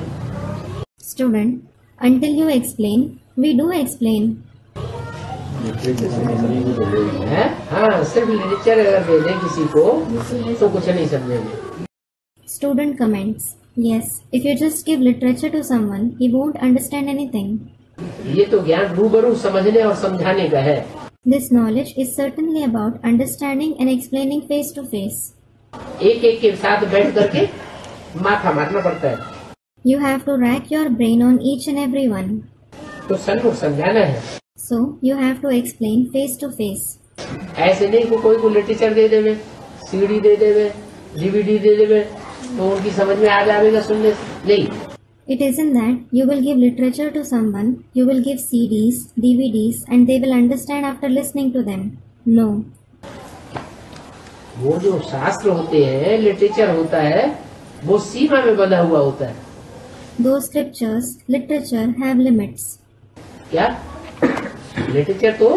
Student, until you explain, we do explain. है? हाँ, सिर्फ लिटरेचर अगर दे दें किसी को तो कुछ नहीं समझेंगे। Student comments, yes, if you just give literature to someone, he won't understand anything. ये तो ज्ञान रूबरू समझने और समझाने का है। This knowledge is certainly about understanding and explaining face to face. एक एक के साथ बैठ करके माथा मारना पड़ता है। You have to rack your brain on each and every one. तो सन्मुख समझाना है। So you have to explain face to face. ऐसे नहीं कि कोई को लिटरेचर दे देवे, सीडी दे देवे, डीवीडी दे देवे तो उनकी समझ में आ जाएगा सुनने से। नहीं, It isn't that you will give literature to someone, you will give CDs, DVDs and they will understand after listening to them. No. वो जो शास्त्र होते हैं, लिटरेचर होता है, वो सीमा में बंधा हुआ होता है। Those scriptures, literature have limits. क्या? लिटरेचर तो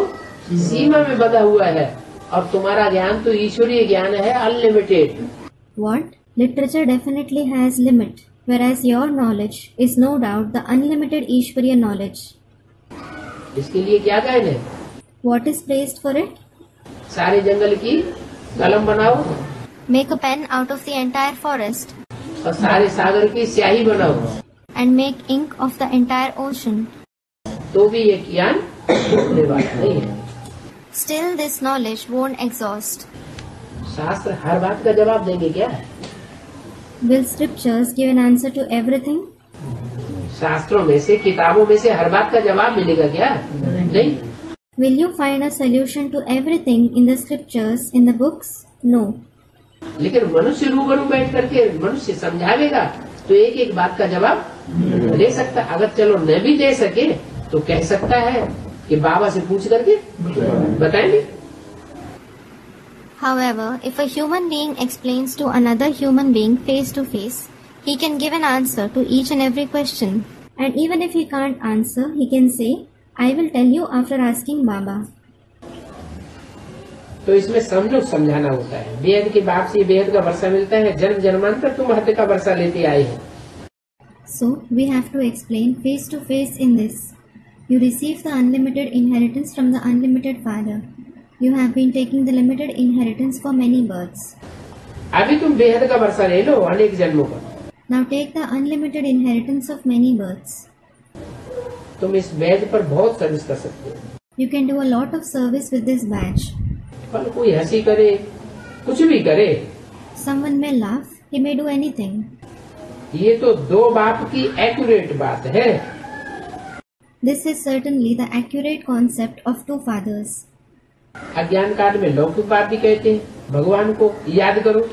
सीमा में बंधा हुआ है और तुम्हारा ज्ञान तो ईश्वरीय ज्ञान है, unlimited. What? Literature definitely has limit, whereas your knowledge is no doubt the unlimited Ishwariya knowledge. इसके लिए क्या कहने? What is praised for it? सारे जंगल की कलम बनाओ Make a pen out of the entire forest और सारे सागर की स्याही बनाओ and make ink of the entire ocean. तो भी ये ज्ञान छूटने वाला नहीं है। Still this knowledge won't exhaust. शास्त्र हर बात का जवाब देंगे क्या? Will scriptures give an answer to everything? शास्त्रों में से, किताबों में से हर बात का जवाब मिलेगा क्या? नहीं। Will you find a solution to everything in the scriptures, in the books? No. लेकिन मनुष्य रूबरू बैठ करके मनुष्य समझावेगा तो एक एक बात का जवाब दे सकता। अगर चलो न भी दे सके तो कह सकता है कि बाबा से पूछ करके बताएंगे। However, if a human being explains to another human being face to face, he can give an answer to each and every question. And even if he can't answer, he can say, I will tell you after asking Baba. तो इसमें समझो समझाना होता है। बेहद के बाप से बेहद का वर्षा मिलता है, जन्म जन्मांतर तुम हद का वर्षा लेते आए हैं। So, we have to explain face to face in this. You receive the unlimited inheritance from the unlimited Father. You have been taking the limited inheritance for many births. अभी तुम बेहद का वर्षा ले लो अनेक जन्मों का। Now take the unlimited inheritance of many births. तुम इस बैज पर बहुत सर्विस कर सकते हो। You can do a lot of service with this badge. पर कोई हंसी करे, कुछ भी करे, Someone may laugh, he may do anything. ये तो दो बाप की एक्यूरेट बात है। This is certainly the accurate concept of two fathers. अज्ञान काल में लौकिक बात भी कहते हैं, भगवान को याद करो।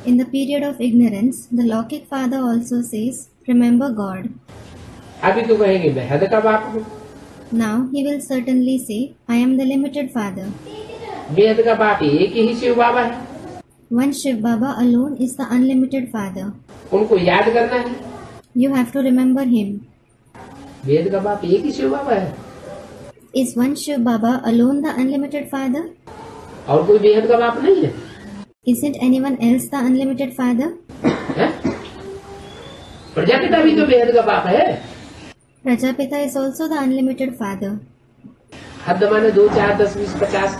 In the period of ignorance, the Lokik father also says, remember God. अभी तो कहेंगे मैं हद का बाप हूँ। Now he will certainly say, I am the limited father. बेहद का बाप एक ही शिव बाबा है, One Shiv Baba alone is the unlimited father. उनको याद करना है। You have to remember him. बेहद का बाप एक ही शिव बाबा है, Is one Shiv Baba alone the unlimited father? और कोई बेहद का बाप नहीं है। Isn't anyone else the unlimited father? हैं? प्रजापिता भी तो बेहद का बाप है। Prajapita is also the unlimited father. हद माने 2, 4, 10, 20, 50,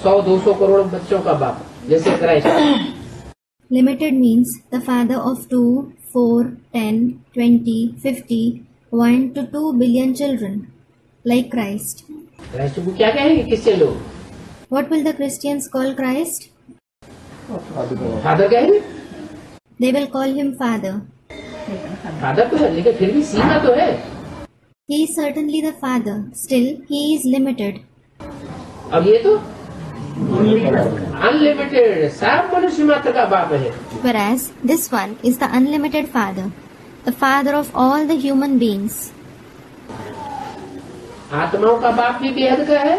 100, 200 करोड़ बच्चों का बाप, जैसे Christ. Limited means the father of 2, 4, 10, 20, 50, 1 to 2 billion children, like Christ. Christ को क्या कहेंगे किससे लोग? What will the Christians call Christ? Father कहेंगे। They will call him Father. Father तो है, लेकिन फिर भी सीमा तो है। He is certainly the Father. Still, he is limited. अब ये तो अनलिमिटेड सब मनुष्य मात्र का बाप है। Whereas this one is the unlimited Father, the Father of all the human beings. आत्माओं का बाप भी बेहद का है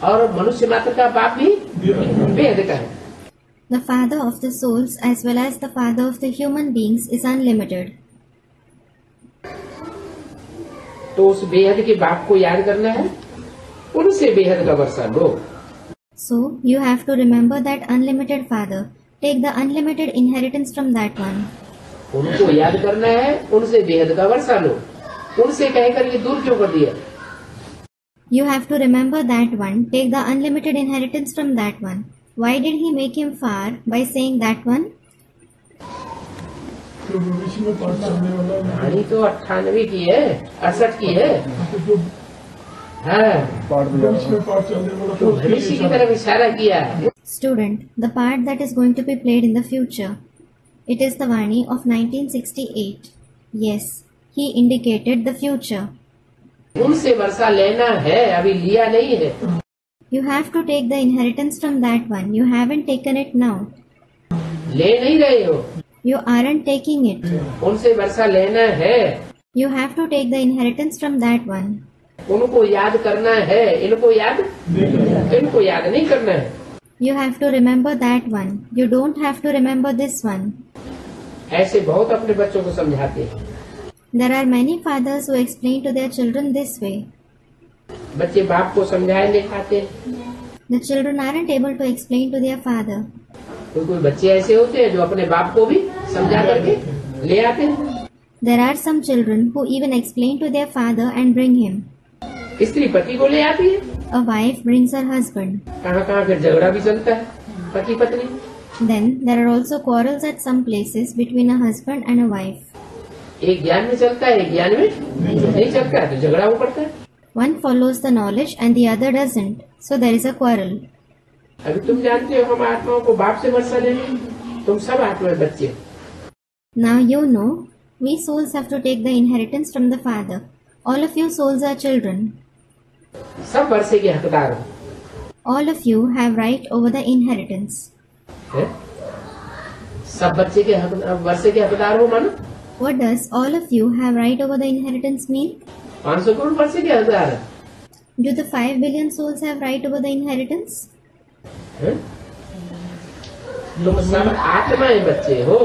और मनुष्य मात्र का बाप भी बेहद का है। The Father of the souls as well as the Father of the human beings is unlimited. तो उस बेहद के बाप को याद करना है, उनसे बेहद का वर्षा लो। So, you have to remember that unlimited Father. Take the unlimited inheritance from that one. उनको याद करना है, उनसे बेहद का वर्षा लो। उनसे कहकर ये दूर क्यों कर दिया? You have to remember that one. Take the unlimited inheritance from that one. Why did he make him far by saying that one? तो भविष्य में पाठ चलने वाला है। कहानी तो 98 की है, 68 की है। तो हाँ, भविष्य में पाठ चलने वाला तो भविष्य की तरफ इशारा किया है। Student, the part that is going to be played in the future. It is the Vani of 1968. Yes, he indicated the future. उनसे वर्षा लेना है, अभी लिया नहीं है। You have to take the inheritance from that one. You haven't taken it now. ले नहीं रहे हो, You aren't taking it. उनसे वर्षा लेना है, You have to take the inheritance from that one. उनको याद करना है, इनको याद नहीं करना है। You have to remember that one. You don't have to remember this one. ऐसे बहुत अपने बच्चों को समझाते हैं। There are many fathers who explain to their children this way. बच्चे बाप को समझाए नहीं खाते। The children aren't able to explain to their father. कोई बच्चे ऐसे होते हैं जो अपने बाप को भी समझा करके ले आते हैं। There are some children who even explain to their father and bring him. स्त्री पति को ले आती है। A wife brings her husband. कहाँ फिर झगड़ा भी चलता है पति पत्नी। Then there are also quarrels at some places between a husband and a wife. एक ज्ञान में चलता है, एक ज्ञान में नहीं चलता है, तो झगड़ा हो पड़ता है। One follows the knowledge and the other doesn't. So there is a quarrel. अभी तुम जानते हो हम आत्माओं को बाप से वर्षा लेंगे, तुम सब आत्मा बच्चे। Now you know, we souls have to take the inheritance from the Father. All of you souls are children. सब वर्षे के हकदार हो। All of you have right over the inheritance. है? सब बच्चे के वर्षे के हकदार हो मानो। What does all of you have right over the inheritance mean? 500 crore वर्षे के हकदार है। Do the 5 billion souls have right over the inheritance? है? तुम सब आत्माएं बच्चे हो।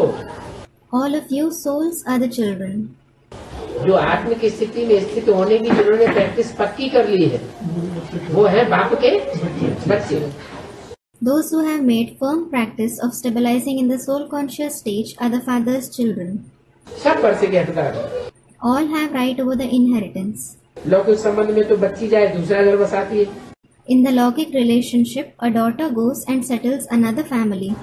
All of you souls are the children. जो आत्म की स्थिति में स्थित होने की जिन्होंने प्रैक्टिस पक्की कर ली है, वो है बाप के बच्चे। Those who have made firm practice of stabilizing in the soul conscious stage are the Father's children. सब वर्षे के हकदार हैं। All have right over the inheritance. लौकिक संबंध में तो बच्ची जाए दूसरा घर बसाती है। In the Logic relationship, a daughter goes and settles another family.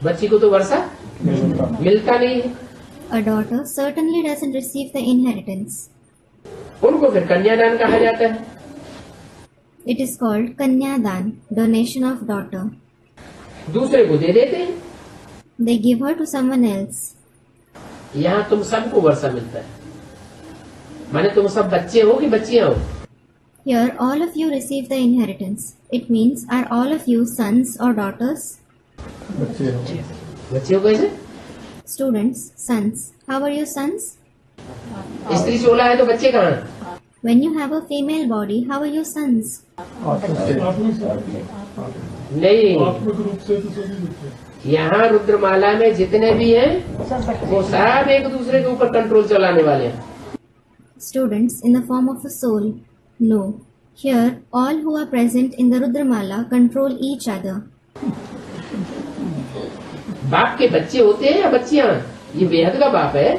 बच्ची को तो वर्षा मिलता नहीं है। A daughter certainly doesn't receive the inheritance. उनको फिर कन्यादान कहा जाता है। It is called Kanyadan, donation of daughter. दूसरे को दे देते हैं। They give her to someone else. यहाँ तुम सबको वर्षा मिलता है, माने तुम सब बच्चे हो कि बच्चियां हो? Here all of you receive the inheritance. It means, are all of you sons or daughters? बच्चे हो कैसे? Students, sons. How are you sons? स्त्री 16 है तो बच्चे कहाँ हैं? When you have a female body, how are you sons? आत्मिक नहीं, रूप से तो सभी बच्चे हैं। यहाँ रुद्रमाला में जितने भी हैं वो सब एक दूसरे के ऊपर कंट्रोल चलाने वाले हैं। Students in the form of a soul. No. Here, all who are present in the Rudramala control each other. बाप के बच्चे होते हैं या बच्चियां? ये बेहद का बाप है।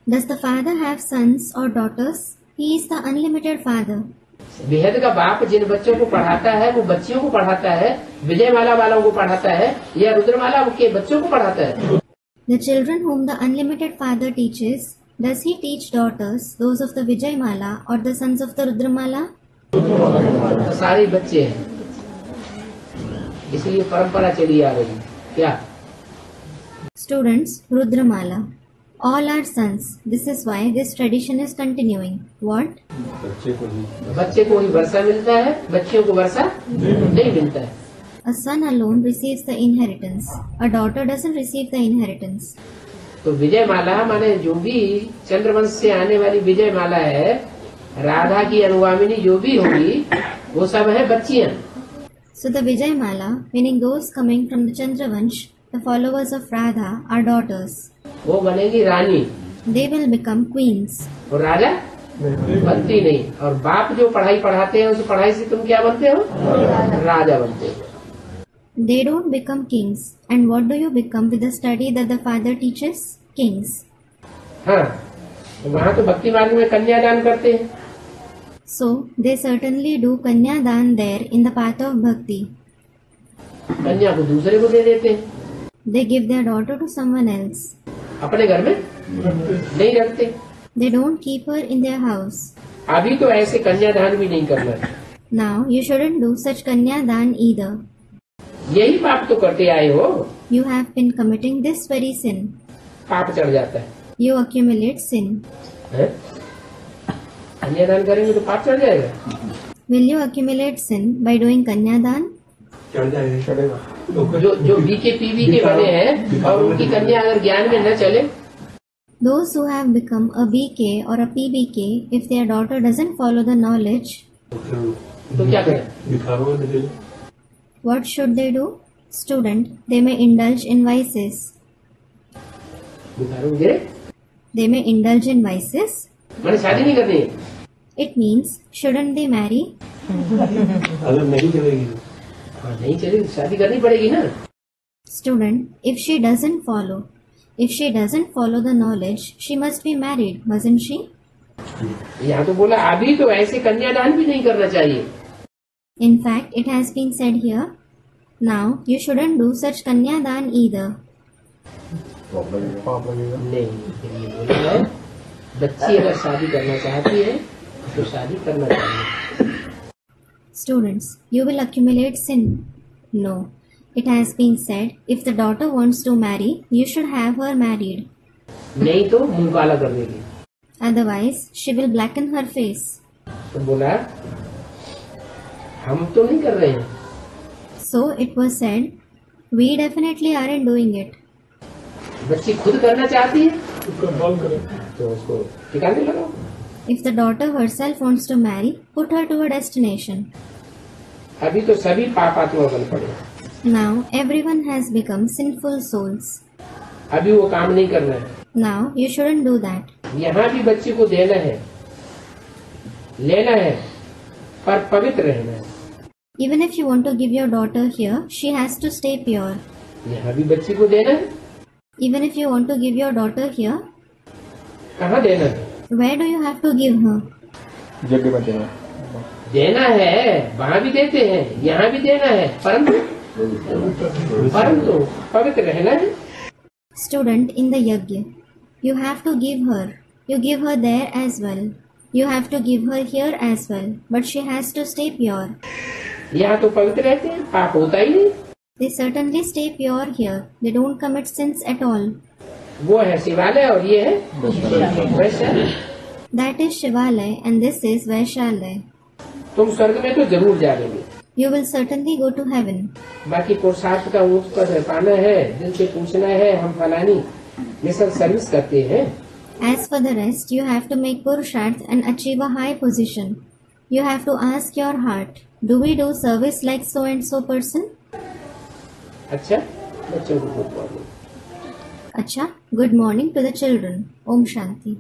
Does the father have sons or daughters? He is the unlimited father. बेहद का बाप जिन बच्चों को पढ़ाता है वो बच्चियों को पढ़ाता है, विजयमाला वालों को पढ़ाता है या रुद्रमाला के बच्चों को पढ़ाता है? The children whom the unlimited father teaches, does he teach daughters, those of the Vijayamala or the sons of the Rudramala? तो सारे बच्चे हैं, इसलिए परंपरा चली आ रही है। क्या? Students, Rudramala. All are sons. This is why this tradition is continuing. What? बच्चे को ही वर्षा मिलता है, बच्चियों को वर्षा नहीं मिलता है। A son alone receives the inheritance. A daughter doesn't receive the inheritance. तो विजयमाला माने जो भी चंद्रवंश से आने वाली विजयमाला है, राधा की अनुगामिनी जो भी होगी वो सब है बच्चियां। So the Vijayamala, meaning those coming from the Chandravansh, the followers of Radha, are daughters. वो बनेगी रानी They will become queens. और राजा बनती नहीं। और बाप जो पढ़ाई पढ़ाते हैं उस पढ़ाई से तुम क्या बनते हो? राजा बनते हो। They don't become kings. And what do you become with the study that the father teaches? Kings. हाँ, तो वहाँ तो भक्ति मार्ग में कन्यादान करते हैं। So they certainly do Kanyadan there in the path of bhakti. कन्या को दूसरे को दे देते हैं, They give their daughter to someone else. अपने घर में नहीं रखते। They don't keep her in their house. अभी तो ऐसे कन्यादान भी नहीं करना है। Now you shouldn't do such Kanyadan either. यही पाप तो करते आए हो। You have been committing this very sin. पाप चढ़ जाता है, You accumulate sin. है? कन्यादान करेंगे तो पाप चढ़ जाएगा। Will you accumulate sin by doing Kanyadan? जो बीके पीवी के बने हैं और उनकी कन्या अगर ज्ञान में न चले, Those who have become a BK or a PBK, if their daughter doesn't follow the knowledge, तो क्या करें? what should they do? Student, they may indulge in vices. गिरे They may indulge in vices. मैंने शादी नहीं करनी है। It means, shouldn't they marry? अगर नहीं करेगी हाँ, नहीं चलेगी, शादी करनी पड़ेगी ना। Student, if she doesn't follow the knowledge, she must be married, mustn't she? यहाँ तो बोला अभी तो ऐसे कन्यादान भी नहीं करना चाहिए। In fact, it has been said here, now you shouldn't do such Kanyadan either. नहीं, ये बोला है, बच्ची अगर शादी करना चाहती है तो शादी करना चाहिए। Students, you will accumulate sin. No. It has been said, if the daughter wants to marry, you should have her married. नहीं तो मुंह काला कर देगी। Otherwise, she will blacken her face. तो बोला हम तो नहीं कर रहे हैं। So it was said, we definitely aren't doing it. बच्ची खुद करना चाहती है कंट्रोल करें। तो उसको ठिकाने लगाओ। If the daughter herself wants to marry, put her to a destination. अभी तो सभी पापात्मा बन पड़े, Now everyone has become sinful souls. अभी वो काम नहीं करना है। Now you shouldn't do that. यहाँ भी बच्ची को देना है, लेना है, पर पवित्र रहना है। Even if you want to give your daughter here, she has to stay pure. यहाँ भी बच्ची को देना है, Even if you want to give your daughter here, कहाँ देना है? where do you have to give her? जगह में देना देना है, वहाँ भी देते हैं, यहाँ भी देना है, परंतु पवित्र रहना है। Student in the yajna, you have to give her. You give her there as well. You have to give her here as well, but she has to stay pure. यहाँ तो पवित्र रहते हैं, पाप होता ही नहीं। They certainly stay pure here. They don't commit sins at all. वो है शिवालय और ये है वैश्यालय। That is Shivalaya and this is Vaishalaya. तुम स्वर्ग में तो जरूर जाओगे। You will certainly go to heaven. बाकी पुरुषार्थ का उच्च पद पाना है, दिल से पूछना है हम फलानी मिशन सर्विस करते हैं। As for the rest, you have to make Purusharth and achieve a high position. You have to ask your heart, do we do service like so and so person? अच्छा, बच्चों को good morning. Acha, good morning to the children. Om Shanti.